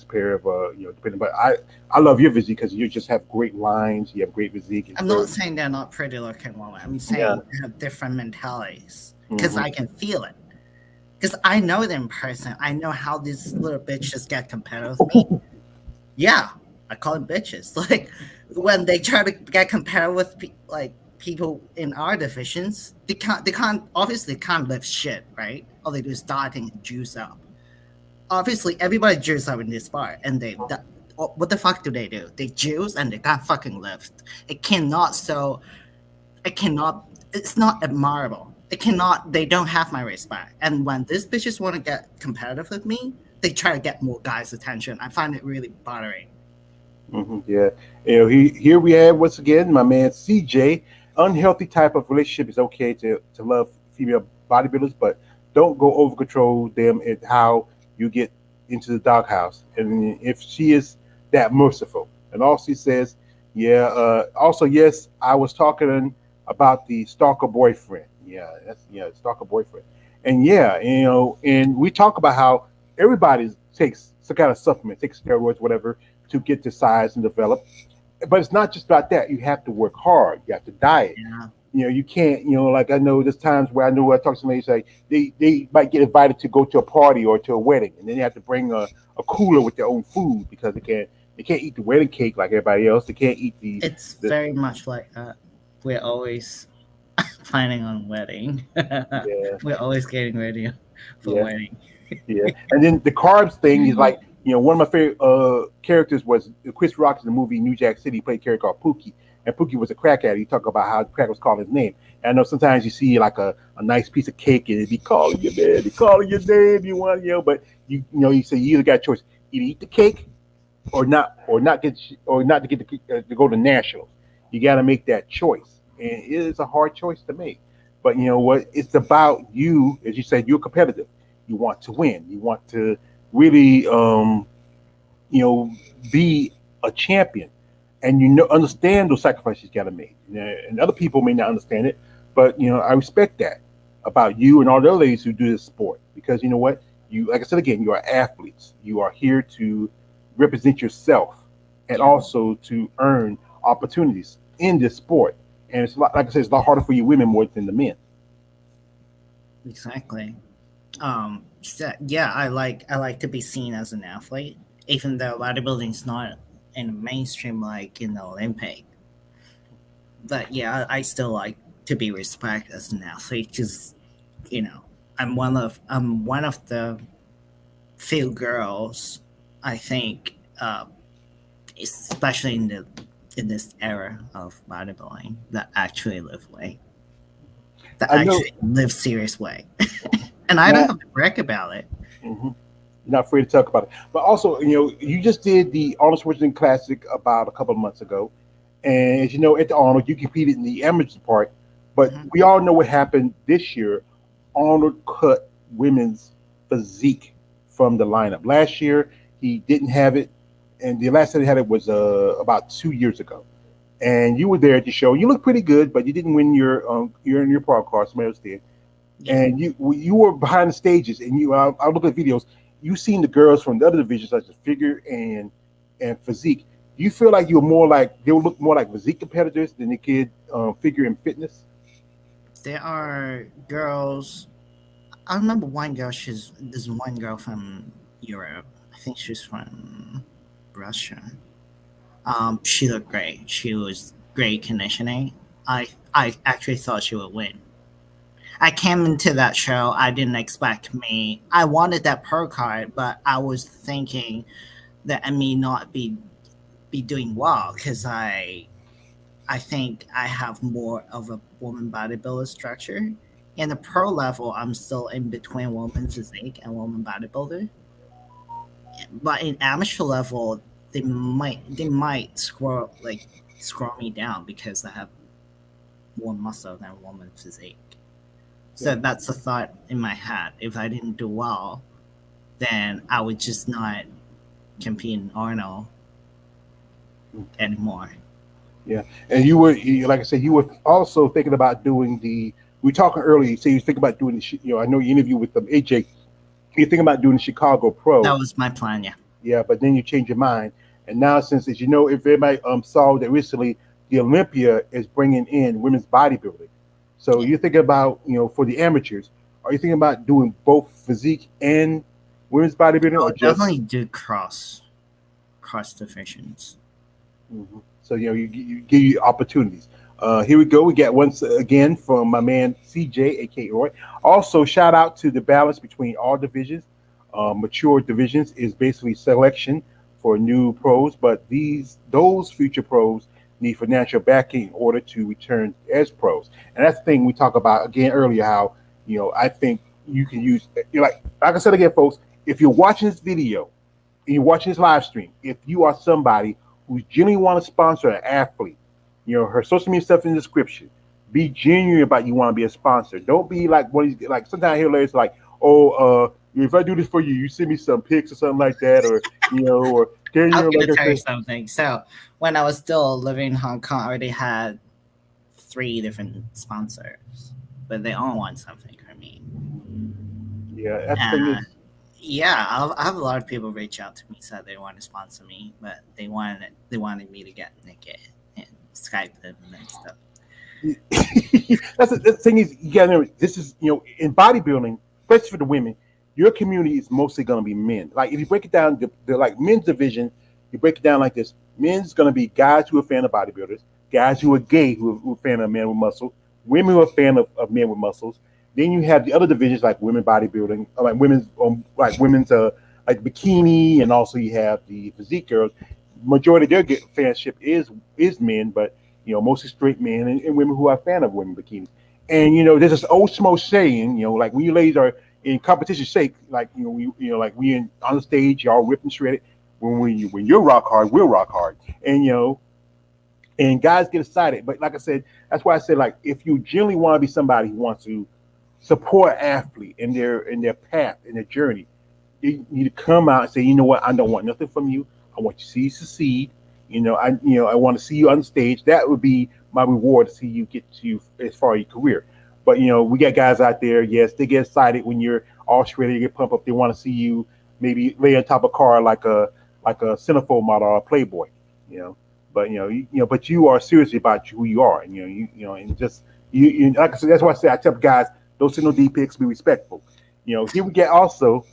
pair of depending. But I love your physique because you just have great lines. You have great physique. I'm not saying they're not pretty looking women. I'm saying Yeah. they have different mentalities because Hmm. I can feel it. Because I know them in person. I know how these little bitches get compared with me. Yeah, I call them bitches. Like when they try to get compared with like people in our divisions, they can't obviously can't lift shit, right? All they do is dieting and juice up. Obviously, everybody juice up in this bar, and what the fuck do? They juice and they can't fucking lift. It cannot. It's not admirable. It cannot. They don't have my respect. And when these bitches want to get competitive with me, they try to get more guys' attention. I find it really bothering. Yeah. Here we have once again my man CJ. Unhealthy type of relationship is okay to love female bodybuilders, but don't go over control them and how you get into the doghouse. And if she is that merciful, and also she says, yeah. Also, yes, I was talking about the stalker boyfriend. Yeah, stalker boyfriend. And yeah, and we talk about how everybody takes some kind of supplement, takes steroids, whatever, to get the size and develop. But it's not just about that. You have to work hard. You have to diet. Yeah, You can't. Like I know there's times where I talk to somebody say they might get invited to go to a party or to a wedding, and then they have to bring a cooler with their own food because they can't eat the wedding cake like everybody else. They can't eat it's the very much like that. We're always planning on wedding. yeah. We're always getting ready for Yeah. wedding. Yeah, and then the carbs thing is like one of my favorite characters was Chris Rock in the movie New Jack City. He played a character called Pookie, and Pookie was a crack addict. He talked about how crack was calling his name. And I know sometimes you see like a nice piece of cake and it be calling your name, be calling your name. You want but you say you either got a choice: either eat the cake or not to get to go to nationals. You got to make that choice, and it is a hard choice to make. But you know what? It's about you, as you said, you're competitive. You want to win. You want to really, you know, be a champion, and understand those sacrifices you got to make. And other people may not understand it, but I respect that about you and all the other ladies who do this sport because you know what? You, like I said again, you are athletes. You are here to represent yourself and Yeah, also to earn opportunities in this sport. And it's a lot, like I said, it's a lot harder for you women more than the men. exactly. So, yeah, I like to be seen as an athlete, even though bodybuilding is not in the mainstream like in the Olympic. But yeah, I still like to be respected as an athlete because you know I'm one of the few girls I think, especially in this era of bodybuilding, that actually live weight, that I know. actually live serious way, and I don't Now, have to brag about it. mhm, you're not afraid to talk about it. But also, you just did the Arnold Schwarzenegger Classic about a couple of months ago, and as you know, at the Arnold, you competed in the amateur part. But Mhm. we all know what happened this year. Arnold cut women's physique from the lineup. Last year, he didn't have it, and the last time he had it was about 2 years ago. And you were there at the show. You looked pretty good, but you didn't win your park car. Somebody else did. Yeah, And you were behind the stages, and I look at videos. You seen the girls from the other divisions, such as figure and physique. Do you feel like you were more like they would look more like physique competitors than they could figure and fitness? there are girls. I remember one girl. There's one girl from Europe. I think she's from Russia. She looked great. She was great conditioning. I I actually thought she would win. I came into that show. I didn't expect me. I wanted that pro card, but I was thinking that I may not be doing well because I think I have more of a woman bodybuilder structure. In the pro level, I'm still in between woman physique and woman bodybuilder. But in amateur level, they might scroll me down because I have more muscle than woman physique. So Yeah. that's a thought in my head. If I didn't do well, then I would just not compete in Arnold anymore. Yeah, and you were like I said, you were also thinking about doing the. We were talking earlier. You say you think about doing the. I know you interviewed with AJ. You think about doing the Chicago That Pro. was my plan. Yeah. Yeah, but then you change your mind, and now since as you know, if everybody saw that recently, the Olympia is bringing in women's bodybuilding. So Yeah. you're thinking about for the amateurs. Are you thinking about doing both physique and women's bodybuilding, or I'll just? definitely do cross divisions. Mhm. So you give you opportunities. Here we go. We got once again from my man CJ, aka Roy. Also, shout out to the balance between all divisions. Mature divisions is basically selection for new pros, but those future pros need financial backing in order to return as pros. And that's the thing we talk about again earlier. How I think you can use like I said again, folks. If you're watching this video and you're watching this live stream, if you are somebody who genuinely want to sponsor an athlete, her social media stuff in the description. Be genuine about you want to be a sponsor. Don't be like what he's like. Sometimes I hear ladies like, "Oh, if I do this for you, you send me some pics or something like that," or or can I'm like gonna I tell you said, something. So when I was still living in Hong Kong, I already had three different sponsors, but they all want something from me. yeah, that's the thing Uh, is, yeah, I have a lot of people reach out to me said they want to sponsor me, but they wanted me to get naked and Skype them and stuff. that's the thing is, you gotta remember, this is in bodybuilding, especially for the women, your community is mostly gonna be men. Like if you break it down, the like men's division, you break it down like this: men's gonna be guys who are fan of bodybuilders, guys who are gay who are fan of men with muscle, women who are fan of men with muscles. Then you have the other divisions like women bodybuilding, like women's like bikini, and also you have the physique girls. Majority of their fanship is men, but mostly straight men and women who are fan of women bikinis. And there's this old smoke saying, like when you ladies are in competition shake, like like we in on the stage, y'all ripped and shredded. When you're rock hard, we'll rock hard. And and guys get excited. But like I said, that's why I said like if you genuinely want to be somebody who wants to support an athlete in their path in their journey, you need to come out and say, you know what, I don't want nothing from you. I want you to see you succeed. I want to see you on the stage. That would be my reward to see you get to as far as your career. But we got guys out there. Yes, they get excited when you're all shredded. You get pumped up. They want to see you maybe lay on top of a car like a centerfold model or a Playboy. You know, but but you are serious about who you are, and and just like I said, that's why I say I tell guys don't send no D pics. Be respectful. Here we get also.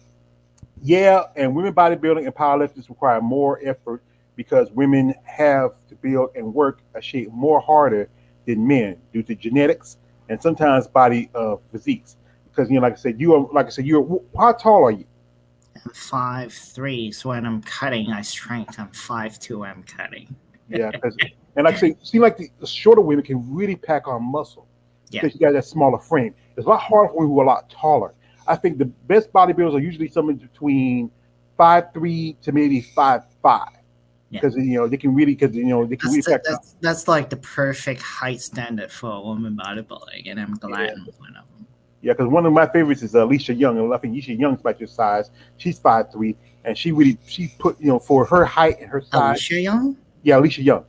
Yeah, and women bodybuilding and powerlifting require more effort because women have to build and work a shape more harder than men due to genetics and sometimes body physiques. Because you're how tall are you? I'm 5'3", so when I'm cutting, I shrink. I'm 5'2", I'm cutting. Yeah, because and like I say, see like the shorter women can really pack on muscle Yeah, because you got that smaller frame. It's a lot harder for women who are a lot taller. I think the best bodybuilders are usually somewhere between 5'3" to maybe 5'5" yeah. because they can really pack on. That's like the perfect height standard for a woman bodybuilding, and I'm glad Yeah, I'm one of them. yeah. Because one of my favorites is Alicia Young, and I think Alicia Young's about your size. She's 5'3", and she put for her height and her size. Alicia Young? Yeah, Alicia Young.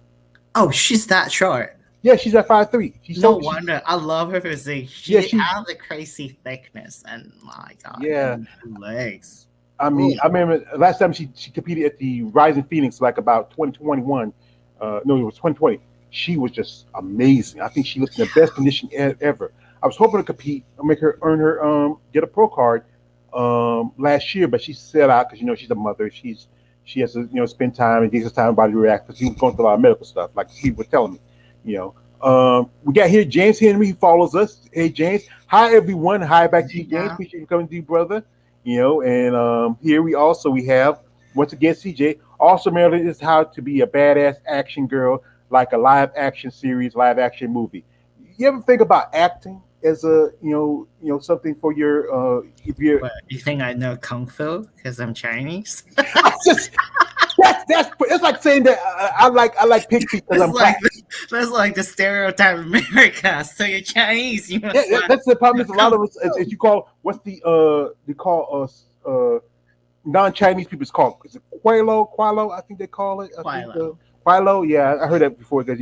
Oh, she's that short. Yeah, she's at 5'3". No She wonder. I love her physique. yeah She she has the crazy thickness, and my God, yeah. and legs. I Ooh, mean, I remember last time she competed at the Rising Phoenix, like about 2021. No, it was 2020. She was just amazing. I think she looked in the best condition ever. I was hoping to compete, make her earn her get a pro card last year, but she set out because she's a mother. She has to spend time and take some time body to react because she was going through a lot of medical stuff, like people were telling me. You know, We got here James Henry, who follows us. Hey James, hi everyone. Hi back to you, James. Yeah. Appreciate you coming to you, brother. And here we have once again CJ. Also, Marilyn is how to be a badass action girl, like a live action series, live action movie. You ever think about acting as a something for your if you're What, you think I know Kung Fu because I'm Chinese? I just that's it's like saying that I like pig feet because That's I'm like black. that's like the stereotype of America. So you're Chinese, you Yeah, must like that's the problem. Is a lot Kung of us, as Fu. you call, what's the they call us non-Chinese people. It's called is it Quilo? I think they call it. I think Philo. Quilo. Yeah, I heard that before. Because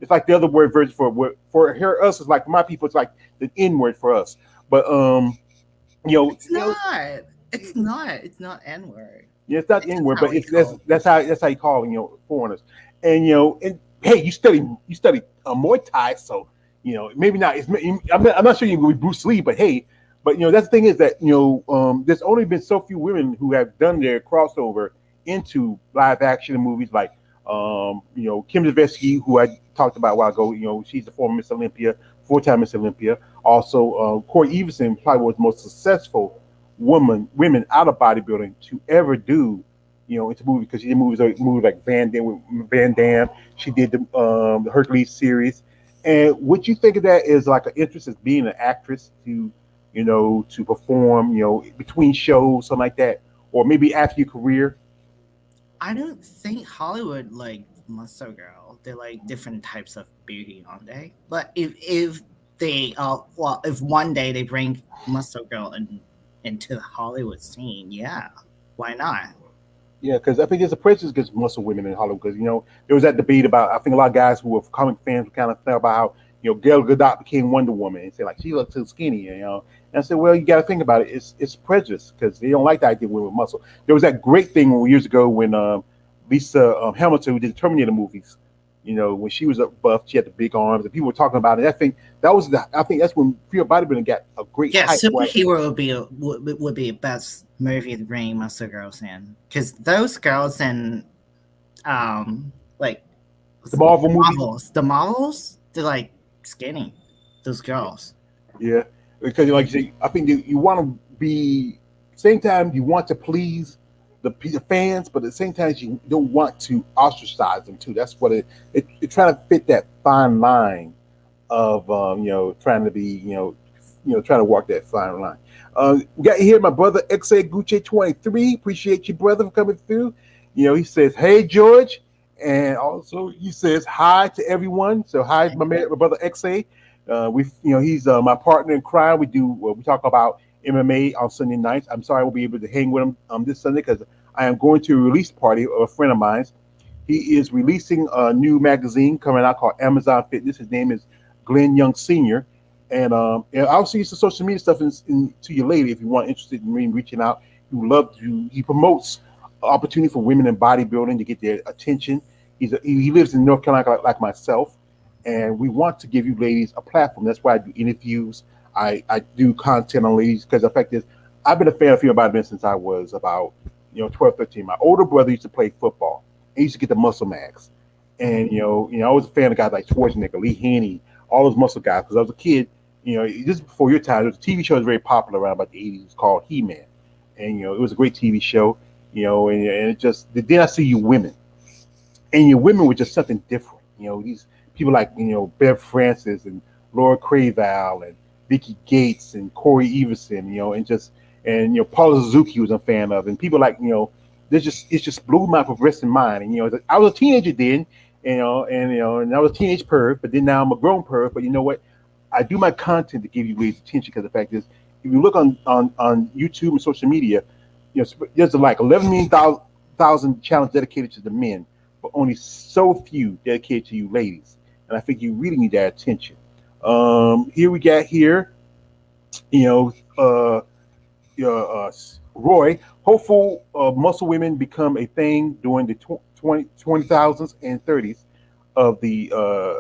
it's like the other word version for here us is like my people. It's like the N word for us. But you know, It's you know, not. It's not. It's not N word. yeah, it's not the It's N just word, how but we it's call that's how you call foreigners. And hey, you study Muay Thai, so maybe not. I'm not sure you can be Bruce Lee, but hey, but that's the thing is that there's only been so few women who have done their crossover into live action movies like Kim Zavetsky, who I talked about a while ago. She's the former Miss Olympia, 4-time Miss Olympia. Also, Corey Everson probably was the most successful women out of bodybuilding to ever do into movies because she did movies like Van Damme. She did the Hercules series. And what you think of that is like an interest as being an actress to perform between shows, something like that, or maybe after your career. I don't think Hollywood like muscle girl. They're like different types of beauty, aren't they? But if they well, if one day they bring muscle girl into the Hollywood scene, yeah, why not? Yeah, because I think there's a prejudice against muscle women in Hollywood. Because there was that debate about I think a lot of guys who were comic fans were kind of felt about how Gal Gadot became Wonder Woman and say like she looks too skinny. And I said, well, you got to think about it. It's prejudice because they don't like the idea of women with muscle. There was that great thing years ago when Lisa Hamilton, who did the Terminator movies, when she was up buff, she had the big arms, and people were talking about it. I think I think that's when female bodybuilding got a great Yeah, hype. Right? superhero would be a best movie to bring muscle girls in because those girls in like The Marvel movies. The Marvels, they're like skinny. Those girls. Yeah, because like you say, I think you want to be same time you want to please the fans, but at the same time you don't want to ostracize them too. That's what it trying to fit that fine line of trying to be trying to walk that fine line. We got here my brother XA Gucci 23. Appreciate you, brother, for coming through. He says, "Hey George," and also he says hi to everyone. So hi, my brother XA. He's my partner in crime. We talk about MMA on Sunday nights. I'm sorry I won't be able to hang with him this Sunday because I am going to a release party of a friend of mine. He is releasing a new magazine coming out called Amazon Fitness. His name is Glenn Young Sr. And I'll see some social media stuff to you later if you want interested in reaching out. He promotes opportunity for women in bodybuilding to get their attention. He lives in North Carolina like myself, and we want to give you ladies a platform. That's why I do interviews. I do content on ladies because the fact is, I've been a fan of female bodybuilding since I was about 12, 13. My older brother used to play football. He used to get the muscle max, and I was a fan of guys like Schwarzenegger, Lee Haney, all those muscle guys. Because I was a kid, just before your time, there was a TV show that was very popular around about the 80s called He-Man, and it was a great TV show. And it just then I see you women, and your women were just something different. These people like Bev Francis and Laura Craval and Vicky Gates and Corey Everson, and Paula Suzuki was a fan of, and people like it just blew my progressing mind. And I was a teenager then, and I was a teenage perv, but then now I'm a grown perv. But you know what? I do my content to give you ladies attention because the fact is, if you look on YouTube and social media, there's like 11 million thousand channels dedicated to the men, but only so few dedicated to you ladies. And I think you really need that attention. Here we got here, you know, uh, Roy. Hopeful muscle women become a thing during the 20,000s and 30s of the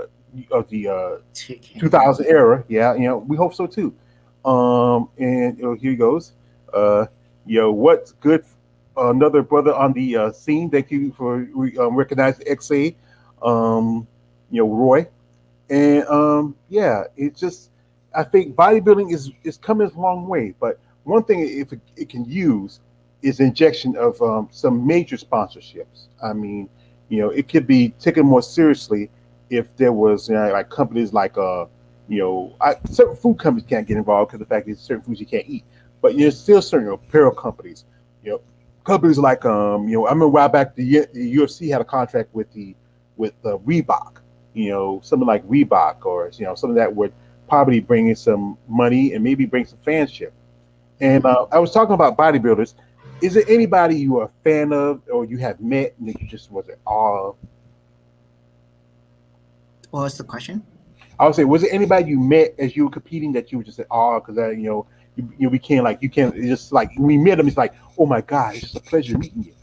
Chicken. 2000 era. Yeah, we hope so too. And here he goes. Uh, what's good? Another brother on the scene. Thank you for recognizing XA. Roy. And yeah, it just I think bodybuilding is coming a long way. But one thing if it can use is injection of some major sponsorships. I mean, it could be taken more seriously if there was like companies like certain food companies can't get involved because the fact is certain foods you can't eat. But there's still certain apparel companies, you know, companies like I remember a while back the UFC had a contract with Reebok, something like Reebok or something that would probably bring in some money and maybe bring some fanship. And Mhm. I was talking about bodybuilders. Is there anybody you are a fan of or you have met and that you just was at awe of? What was the question? I would say, was there anybody you met as you were competing that you were just at awe because you became like you can't it's just like when we met them, it's like, oh my god, it's just a pleasure meeting you.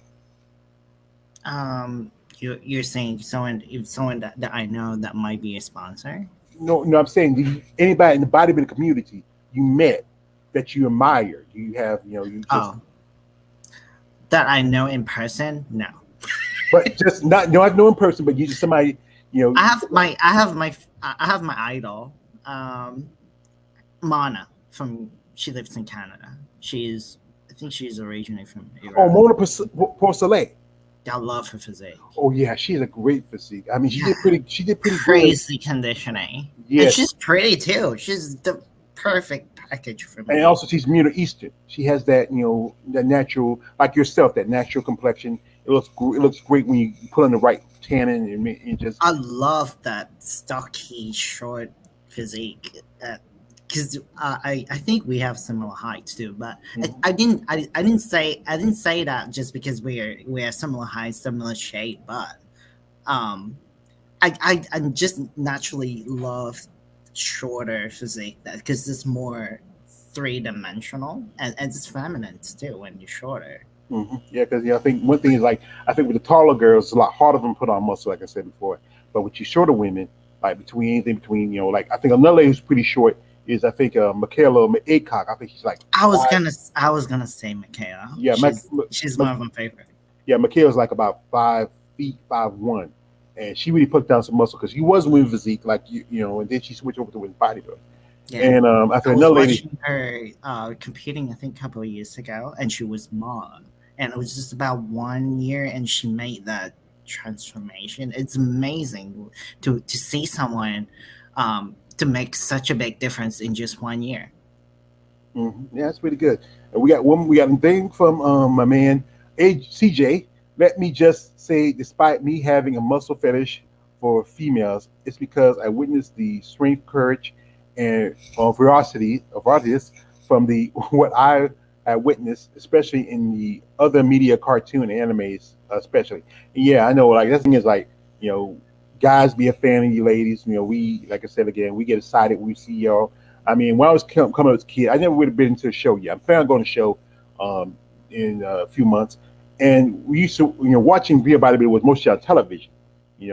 You're saying someone, if someone that I know that might be a sponsor? No, no, I'm saying anybody in the bodybuilding community you met that you admire, you have, you just, Oh, that I know in person? No. but just not, no, I've known in person, but you just somebody, you know, I have my idol, um, Mana from she lives in Canada. She's I think she's originally from oh, Iran. Mona Porcelain. I love her physique. Oh yeah, she's a great physique. I mean, Yeah, she did pretty good. crazy conditioning, and Yes, she's pretty too. She's the perfect package for and me. also she's Middle Eastern. She has that, that natural, like yourself, that natural complexion. It looks great when you put on the right tannin and just. I love that stocky short physique. Because I think we have similar heights too, but Mhm. I didn't say that just because we are similar height, similar shape, but um I just naturally love shorter physique that because it's more three-dimensional and it's feminine too when you're shorter. Yeah, because I think one thing is like I think with the taller girls, it's a lot harder for them to put on muscle, like I said before. But with you shorter women, like between anything between like I think another lady who's pretty short is I think Michaela Acock. I think she's like five. I was gonna say Michaela. Yeah, She's Ma- one of my favorite. yeah, Michaela's like about 5 feet 5'1", and she really put down some muscle because she was with physique like and then she switched over to with bodybuilding. Yeah. And I I think was another lady. watching her competing, I think, a couple of years ago, and she was mom. And it was just about 1 year, and she made that transformation. It's amazing to see someone to make such a big difference in just 1 year. Yeah, that's pretty good. And we got a thing from my man CJ. Let me just say, despite me having a muscle fetish for females, it's because I witnessed the strength, courage, and ferocity of artists from the what I witnessed, especially in the other media, cartoon animes, especially. And yeah, I know. Like that thing is like you know, guys be a fan of you ladies. We like I said again, we get excited when we see y'all. I mean, when I was coming up as a kid, I never would have been to a show yet. I'm planning on going to a show um, in a few months. And we used to, watching Real Bodybuilding was mostly on television. It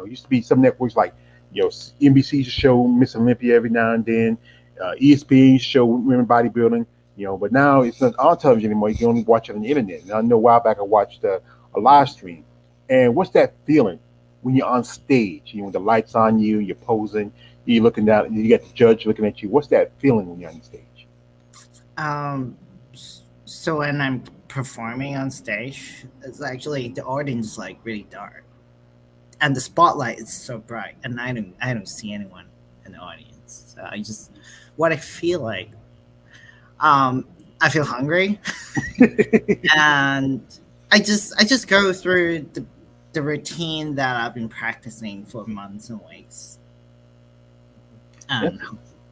used to be some networks like, NBC used to show Miss Olympia every now and then. ESPN used to show women bodybuilding. But now it's not on television anymore. You can only watch it on the internet. And I know a while back I watched a live stream. And what's that feeling when you're on stage? When the lights on you, you're posing, you're looking down, you got the judge looking at you. What's that feeling when you're on stage? So when I'm performing on stage, it's actually the audience is like really dark, and the spotlight is so bright, and I don't see anyone in the audience. So I just what I feel like, um, I feel hungry, and I just go through the routine that I've been practicing for months and weeks, and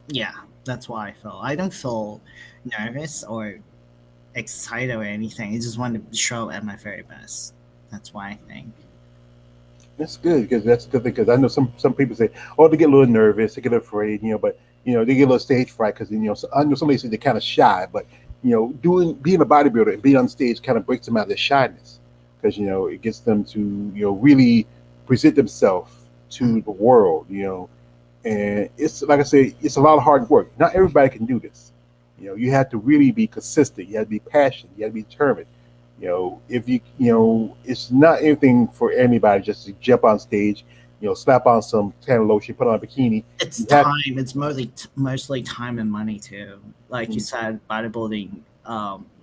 yeah, that's why I feel. I don't feel nervous or excited or anything. I just want to show at my very best. That's why I think. That's good because that's a good thing because I know some people say, oh, they get a little nervous, they get afraid, but they get a little stage fright because so, I know some ladies say they're kind of shy, but doing being a bodybuilder and being on stage kind of breaks them out of their shyness because it gets them to really present themselves to the world, and it's like I say, it's a lot of hard work. Not everybody can do this. You have to really be consistent. You have to be passionate. You have to be determined. If it's not anything for anybody just to jump on stage slap on some tan lotion, put on a bikini. It's You have time. It's mostly time and money too. Like you mm, said, bodybuilding.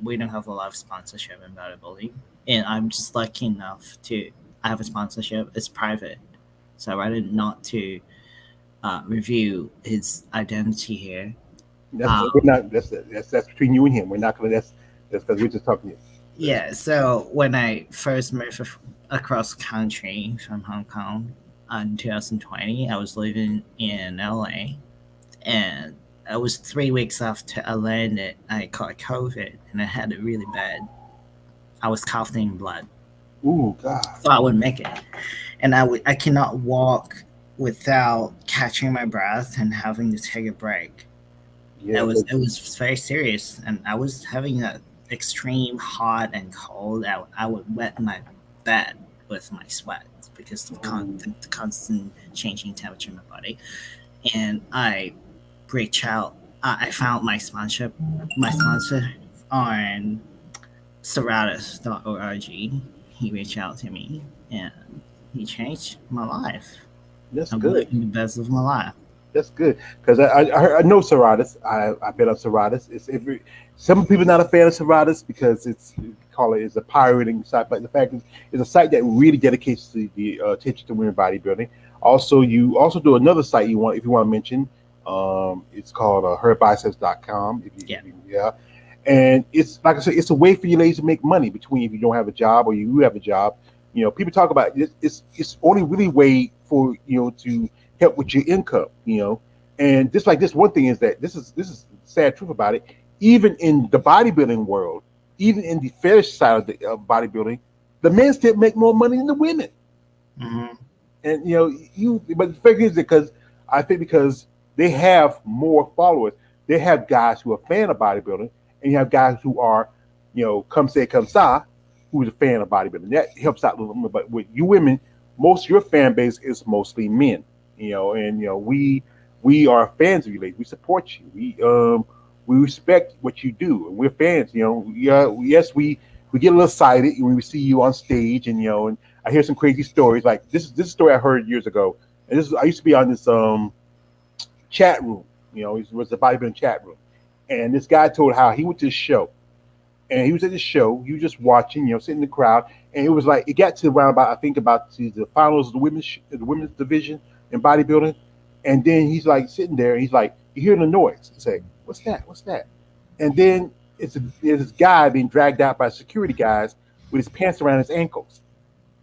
We don't have a lot of sponsorship in bodybuilding, and I'm just lucky enough to have a sponsorship. It's private, so I rather not to review his identity here. that's we're Um, not that's between you and him. We're not gonna that's because we're just talking to you. That's, yeah. So when I first moved across country from Hong Kong in 2020, I was living in LA, and I was 3 weeks after I landed, I caught COVID, and I had it really bad. I was coughing blood, ooh, God, so I wouldn't make it, and I cannot walk without catching my breath and having to take a break. yeah, It was very serious, and I was having a extreme hot and cold. I would wet my bed with my sweat because of mm, the constant changing temperature in my body, and I reach out. I found my sponsor on serratus.org. He reached out to me and he changed my life. that's I'm good. living the best of my life. That's good because I know Serratus. I've been on Serratus. It's every some people not a fan of Serratus because it's call it's a pirating site, but the fact is it's a site that really dedicates to the attention to women bodybuilding. Also, you also do another site you want if you want to mention. It's called herbiceps.com. Yeah. Yeah, and it's like I said, it's a way for you ladies to make money between if you don't have a job or you have a job. People talk about it, it's only really way for to help with your income. And just like this one thing is that this is the sad truth about it. Even in the bodybuilding world, even in the fetish side of the bodybuilding, the men still make more money than the women. Hmm. And but the fact is because I think because they have more followers, they have guys who are fan of bodybuilding, and you have guys who are, come say come sa, who's a fan of bodybuilding. That helps out a little bit. But with you women, most of your fan base is mostly men. And we are fans of you, ladies. We support you. We respect what you do, and we're fans. Yeah, yes, we get a little excited when we see you on stage, and I hear some crazy stories. Like this story I heard years ago, and this is, I used to be on this chat room. It was a bodybuilding chat room, and this guy told how he went to the show, and he was at the show. He was just watching, sitting in the crowd, and it was like it got to around about I think about to the finals of the women's division in bodybuilding, and then he's like sitting there, and he's like, you hear the noise, and say, "What's that? What's that?" And then it's this guy being dragged out by security guys with his pants around his ankles,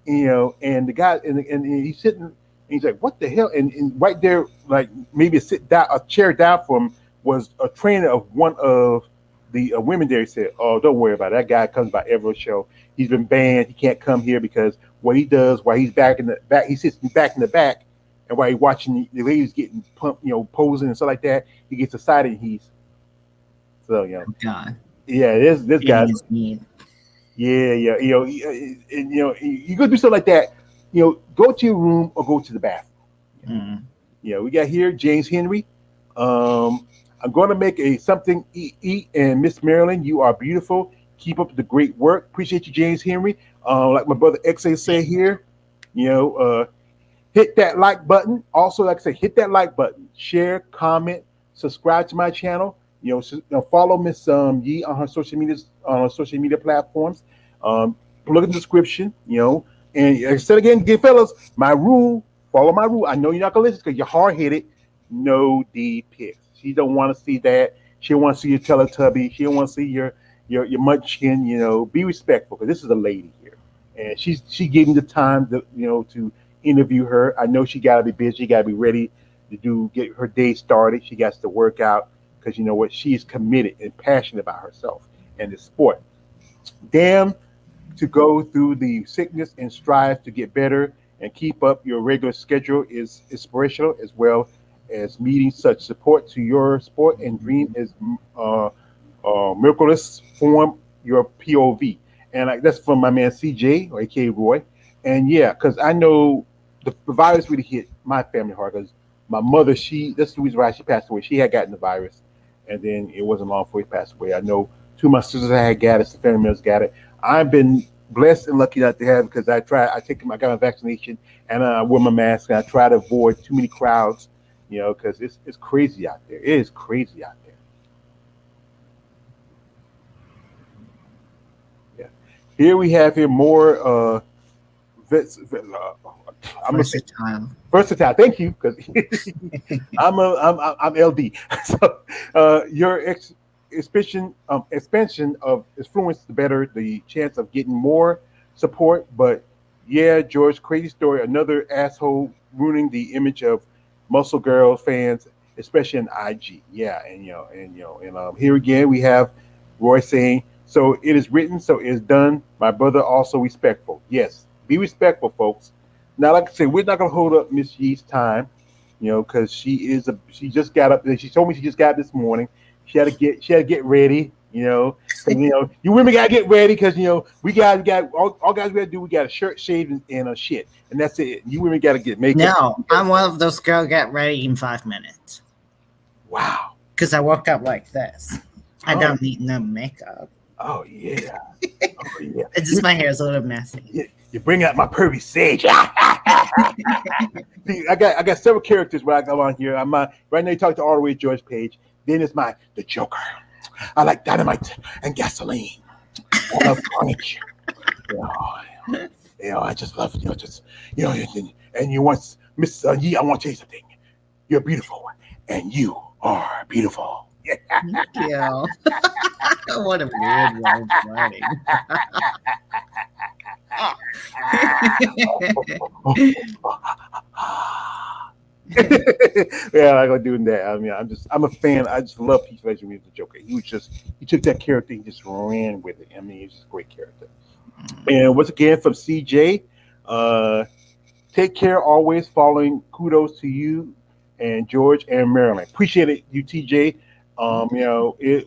and the guy and he's sitting, and he's like, "What the hell?" And right there, like maybe a chair down from him was a trainer of one of the women there. He said, "Oh, don't worry about it. That guy comes by every show. He's been banned. He can't come here because what he does while he's back in the back, he sits back in the back, and while he's watching the ladies getting pumped, posing and stuff like that, he gets excited. And he's so Oh God, yeah, this feeling guy's is mean. yeah, yeah, you go do something like that, go to your room or go to the bathroom. Mm. We got here James Henry. I'm going to make a something eat, and Miss Marilyn, you are beautiful. Keep up the great work. Appreciate you, James Henry. Like my brother XA say here, you know, uh, hit that like button. Also, like I said, hit that like button. Share, comment, subscribe to my channel. Follow Miss Yee on her social media platforms. Look in the description. And like I said again, good fellas, my rule. Follow my rule. I know you're not gonna listen because you're hard headed. No D pics. She don't want to see that. She don't want to see your Teletubby. She don't want to see your munchkin. Be respectful because this is a lady here, and she gave me the time to interview her. I know she got to be busy. She got to be ready to get her day started. She got to work out because you know what? She is committed and passionate about herself and the sport. Damn to go through the sickness and strive to get better and keep up your regular schedule is inspirational as well as meeting such support to your sport and dream is miraculous form your POV. And like that's from my man CJ or AKA Roy. And yeah, because I know the virus really hit my family hard because my mother, that's the reason why she passed away. She had gotten the virus, and then it wasn't long before he passed away. I know two of my sisters had got it, some family members got it. I've been blessed and lucky not to have because I got my vaccination and I wear my mask and I try to avoid too many crowds, because it's crazy out there. It is crazy out there. Yeah. Here we have here more vets, I'm gonna say Versatile. versatile. Thank you, because I'm LD. So your expansion of influence, the better the chance of getting more support. But yeah, George, crazy story. Another asshole ruining the image of muscle girl fans, especially in IG. Yeah, and here again we have Roy saying, "So it is written, so it is done." My brother also respectful. Yes, be respectful, folks. Now, like I said, we're not gonna hold up Miss Yee's time, because she just got up. She told me she just got up this morning. She had to get ready, 'cause, you women gotta get ready because we got all guys we gotta do. We got a shirt, shave, and a shit, and that's it. You women gotta get makeup. No, I'm one of those girls get ready in 5 minutes. Wow. Because I woke up like this. I Oh, don't need no makeup. oh yeah. Oh yeah. It's just my hair is a little messy. You bring out my pervy sage. See, I got several characters where I go on here. Right now. You talk to all the way George Page. Then it's the Joker. I like dynamite and gasoline. I love carnage. You I just love and you want Miss Yee. I want to tell you something. You're beautiful, and you are beautiful. Thank you. What a weird way of writing. Yeah, I go doing that. I mean, I'm a fan. I just love Heath Ledger as the Joker. He took that character, he just ran with it. I mean, he's just a great character. And once again from CJ, take care always. Following kudos to you and George and Marilyn. Appreciate it, you TJ.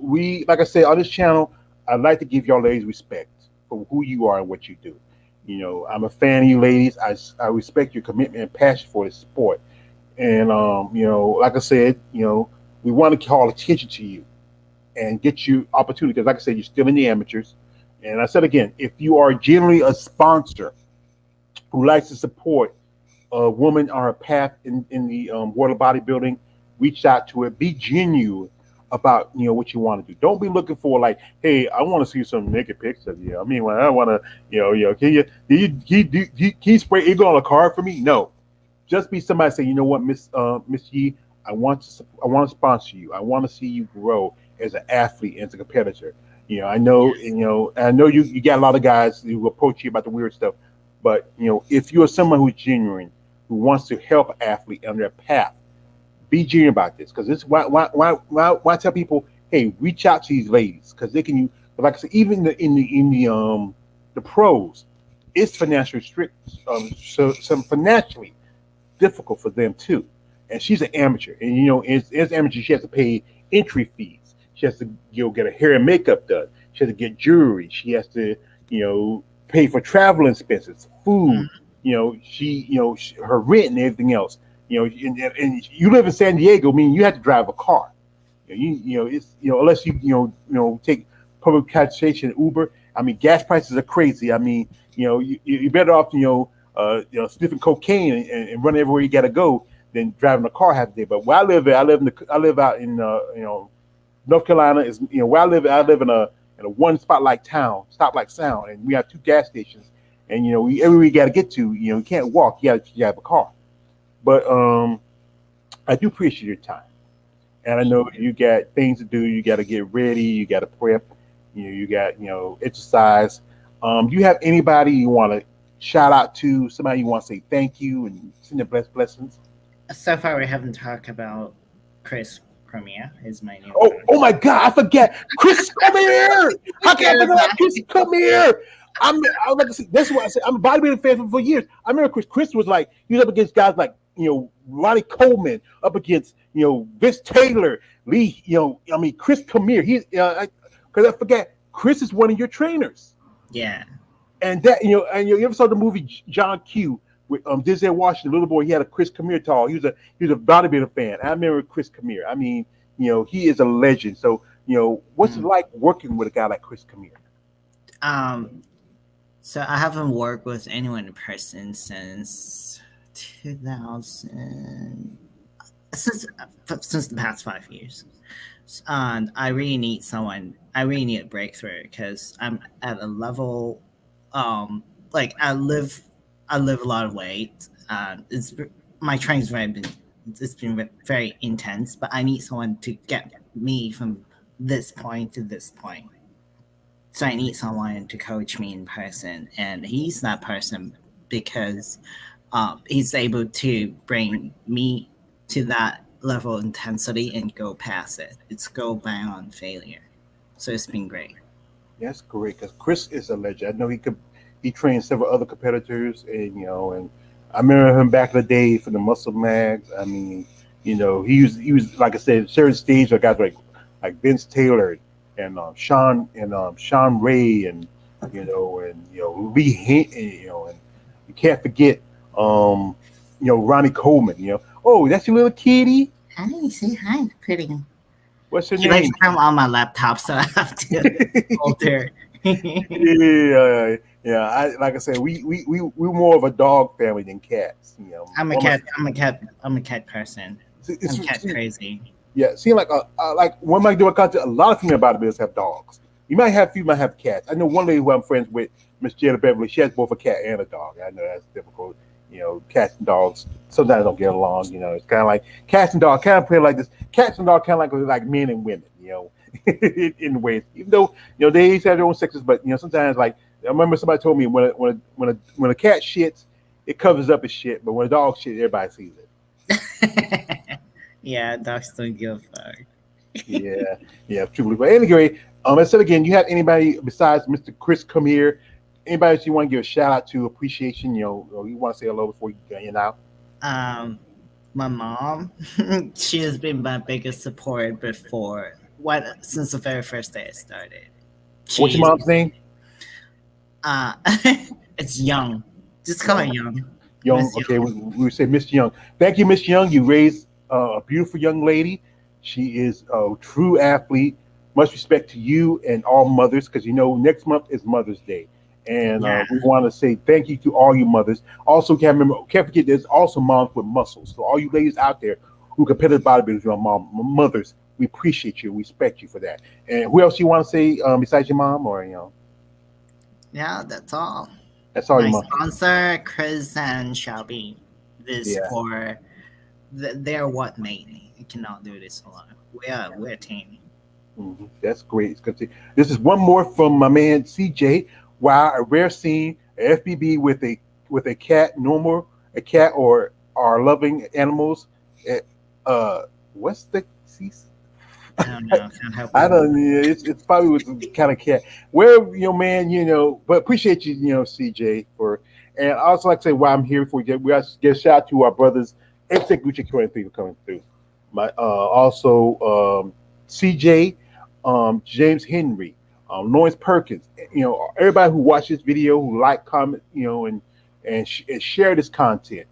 We like I said on this channel, I'd like to give y'all ladies respect for who you are and what you do. I'm a fan of you ladies. I respect your commitment and passion for this sport. And like I said, we want to call attention to you and get you opportunity because, like I said, you're still in the amateurs. And I said again, if you are generally a sponsor who likes to support a woman on her path in the world of bodybuilding, reach out to her. Be genuine about what you want to do. Don't be looking for like, hey, I want to see some naked pics of you. I mean, when I want to, can you spray eagle on a card for me? No, just be somebody say, you know what, Miss Yee, I want to sponsor you. I want to see you grow as an athlete and as a competitor. I know, I know you got a lot of guys who approach you about the weird stuff, but if you're someone who's genuine, who wants to help an athlete on their path, be genuine about this. Because this why tell people, hey, reach out to these ladies because they can. Like I said, even in the pros, it's financially strict, so some financially difficult for them too. And she's an amateur, and as amateur, she has to pay entry fees. She has to get her hair and makeup done. She has to get jewelry. She has to pay for travel expenses, food. Her rent and everything else. And you live in San Diego, meaning you have to drive a car. It's unless you take public transportation, Uber. I mean, gas prices are crazy. I mean, you're better off sniffing cocaine and running everywhere you got to go than driving a car half the day. But where I live out in North Carolina is where I live. I live in a one stoplight sound, and we have two gas stations. And everywhere you got to get to, you can't walk. You have a car. But I do appreciate your time, and I know you got things to do. You got to get ready. You got to prep. You got exercise. Do you have anybody you want to shout out to? Somebody you want to say thank you and send their blessings? So far, we haven't talked about Chris Premier. Is my new. Oh my God! I forget. Chris, come here. How can I forget about Chris? Come here. That's what I said. I'm a bodybuilding fan for years. I remember Chris was like, he was up against guys like, Ronnie Coleman, up against, Vince Taylor, Lee, Chris Premier. Because I forget, Chris is one of your trainers. Yeah. And that, and you ever saw the movie John Q with Denzel Washington, little boy, he had a Chris Premier tall. He was a bodybuilder fan. I remember Chris Premier. I mean, he is a legend. So, what's it like working with a guy like Chris Premier? So I haven't worked with anyone in person since 2000, since since the past 5 years. And I really need someone. I really need a breakthrough because I'm at a level, like I live a lot of weight. My training's it's been very intense, but I need someone to get me from this point to this point. So I need someone to coach me in person, and he's that person because he's able to bring me to that level of intensity and go past it. It's go beyond failure. So it's been great. That's great because Chris is a legend. I know he trained several other competitors, and and I remember him back in the day for the Muscle Mags. I mean, he was like I said, certain stage where guys like Vince Taylor and Sean Ray and Lee and and you can't forget Ronnie Coleman. Oh, that's your little kitty. Hi, say hi, pretty. What's her She likes name? to come on my laptop, so I have to hold her. Yeah, yeah. Like I said, we're more of a dog family than cats. I'm a One of cat. I'm a cat person. I'm cat see, crazy. yeah. See, like when I do a content, a lot of female bodybuilders have dogs. You might have cats. I know one lady who I'm friends with, Miss Jada Beverly. She has both a cat and a dog. I know that's difficult. Cats and dogs sometimes don't get along. It's kind of like cats and dogs kind of play like this. Cats and dogs kind of like men and women. In ways, even though they each have their own sexes, but sometimes like I remember somebody told me when a cat shits, it covers up his shit, but when a dog shits, everybody sees it. Yeah, dogs don't give a fuck. Yeah, yeah, truly. But anyway, I said again, you have anybody besides Mr. Chris come here? Anybody that you want to give a shout out to, appreciation? Or you want to say hello before you get out? Um, my mom, she has been my biggest support before what since the very first day I started. What's your She's mom's name? uh, it's Young. Just call her Young. Young. Young. Miss Okay, Young. we say Miss Young. Thank you, Miss Young. You raised a beautiful young lady. She is a true athlete. Much respect to you and all mothers, because next month is Mother's Day, and Yeah, we want to say thank you to all you mothers. Also, can't forget there's also moms with muscles. So all you ladies out there who competitive bodybuilders, your mothers, we appreciate you, we respect you for that. And who else you want to say besides your mom, or yeah, that's all. that's all your My mom? sponsor, Chris and Shelby. This Yeah. for they're what made me. I cannot do this alone. We're a team. That's great. It's good to see. This is one more from my man CJ. Wow, a rare scene, a FBB with a cat, normal, a cat or loving animals. Eh, what's the I don't know. Can't help I you. don't. Yeah, it's probably with the kind of cat. Where man, but appreciate you, CJ for. And I also like to say why I'm here for you. We got to get a shout out to our brothers, Insect Gucci Current people coming through. My also CJ, James Henry, Lawrence Perkins. Everybody who watched this video, who like, comment, and share this content.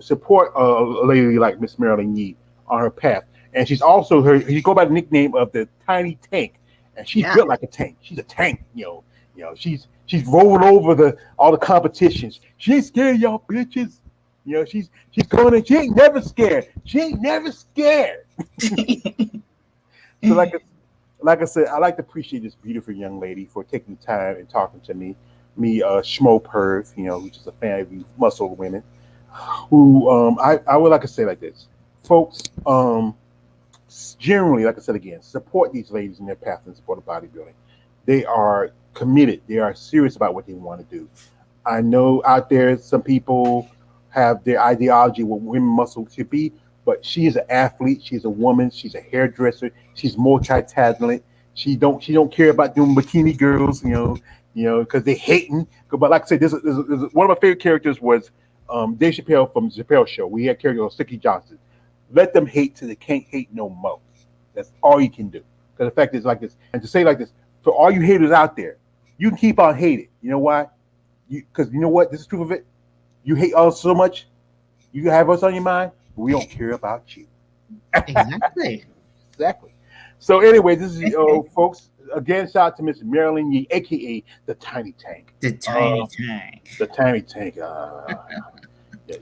Support a lady like Miss Marilyn Yee on her path. And she's also you go by the nickname of the Tiny Tank, and she's Yeah. built like a tank. She's a tank. She's rolling over the all the competitions. She ain't scared, y'all bitches. She's going and she ain't never scared. She ain't never scared. So like I said, I like to appreciate this beautiful young lady for taking the time and talking to me. Me, Schmo Perv, who's just a fan of you muscle women. Who I would like to say like this, folks. Generally, like I said again, support these ladies in their path and support of bodybuilding. They are committed. They are serious about what they want to do. I know out there some people have their ideology what women muscle should be, but she is an athlete. She's a woman. She's a hairdresser. She's multi-talented. She don't care about doing bikini girls, because they hating. But like I said, one of my favorite characters was Dave Chappelle from the Chappelle Show. We had character on Sticky Johnson. Let them hate till they can't hate no more. That's all you can do. Because the fact is like this, and to say like this, for all you haters out there, you can keep on hating. You know why? Because you know what? This is proof of it. You hate us so much, you have us on your mind, but we don't care about you. Exactly. Exactly. So anyway, this is folks. Again, shout out to Miss Marilyn Yee, aka the Tiny Tank. The tiny tank. The Tiny Tank. Yeah,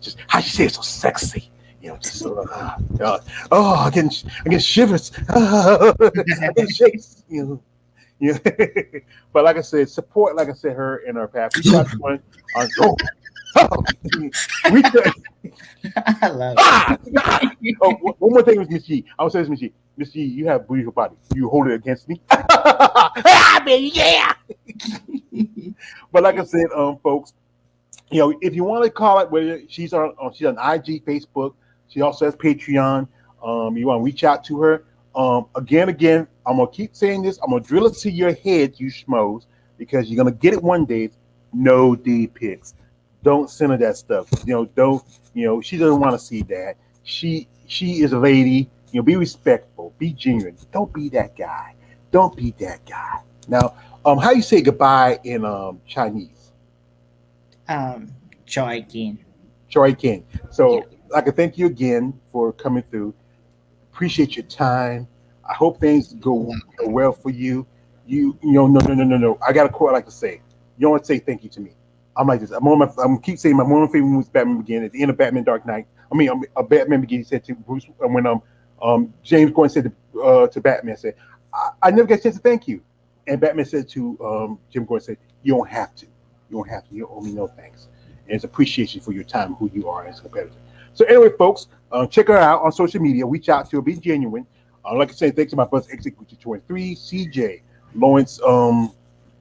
just how she say it so sexy. Just I get shivers. I get shakes. Yeah. But like I said, support. Like I said, her in her path. We got one on. We I love one more thing with Miss G. I would say this, Miss G. Miss G, you have a beautiful body. You hold it against me. Ah, baby, yeah. But like I said, folks, if you want to call it, whether she's on IG, Facebook, she also has Patreon. You want to reach out to her. Again, I'm gonna keep saying this. I'm gonna drill it to your head, you schmoes, because you're gonna get it one day. No D pics. Don't send her that stuff. Don't. She doesn't want to see that. She is a lady. Be respectful. Be genuine. Don't be that guy. Don't be that guy. Now, how you say goodbye in Chinese? Joy King. Choi King. So, Yeah. like, I thank you again for coming through. Appreciate your time. I hope things go well for you. No. I got a quote I like to say. You don't want to say thank you to me. I'm like this. I'm keep saying my one of my favorite movies, Batman Begins. At the end of Batman Dark Knight, Batman Begins. He said to Bruce when James Gordon said to Batman, said, I never got a chance to thank you. And Batman said to Jim Gordon, said, you don't have to. You don't have to. You owe me no thanks. And it's appreciation for your time, who you are as a competitor. So anyway, folks, check her out on social media. Reach out to her. Be genuine. Like I said, thanks to my brother Executive 23, CJ, Lawrence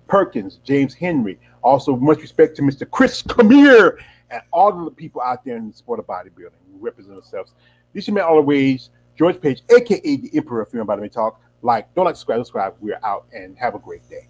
Perkins, James Henry. Also, much respect to Mr. Chris Camille and all of the people out there in the sport of bodybuilding who represent themselves. This is all the ways. George Page, aka the Emperor of Female Body Talk. Don't subscribe. We're out and have a great day.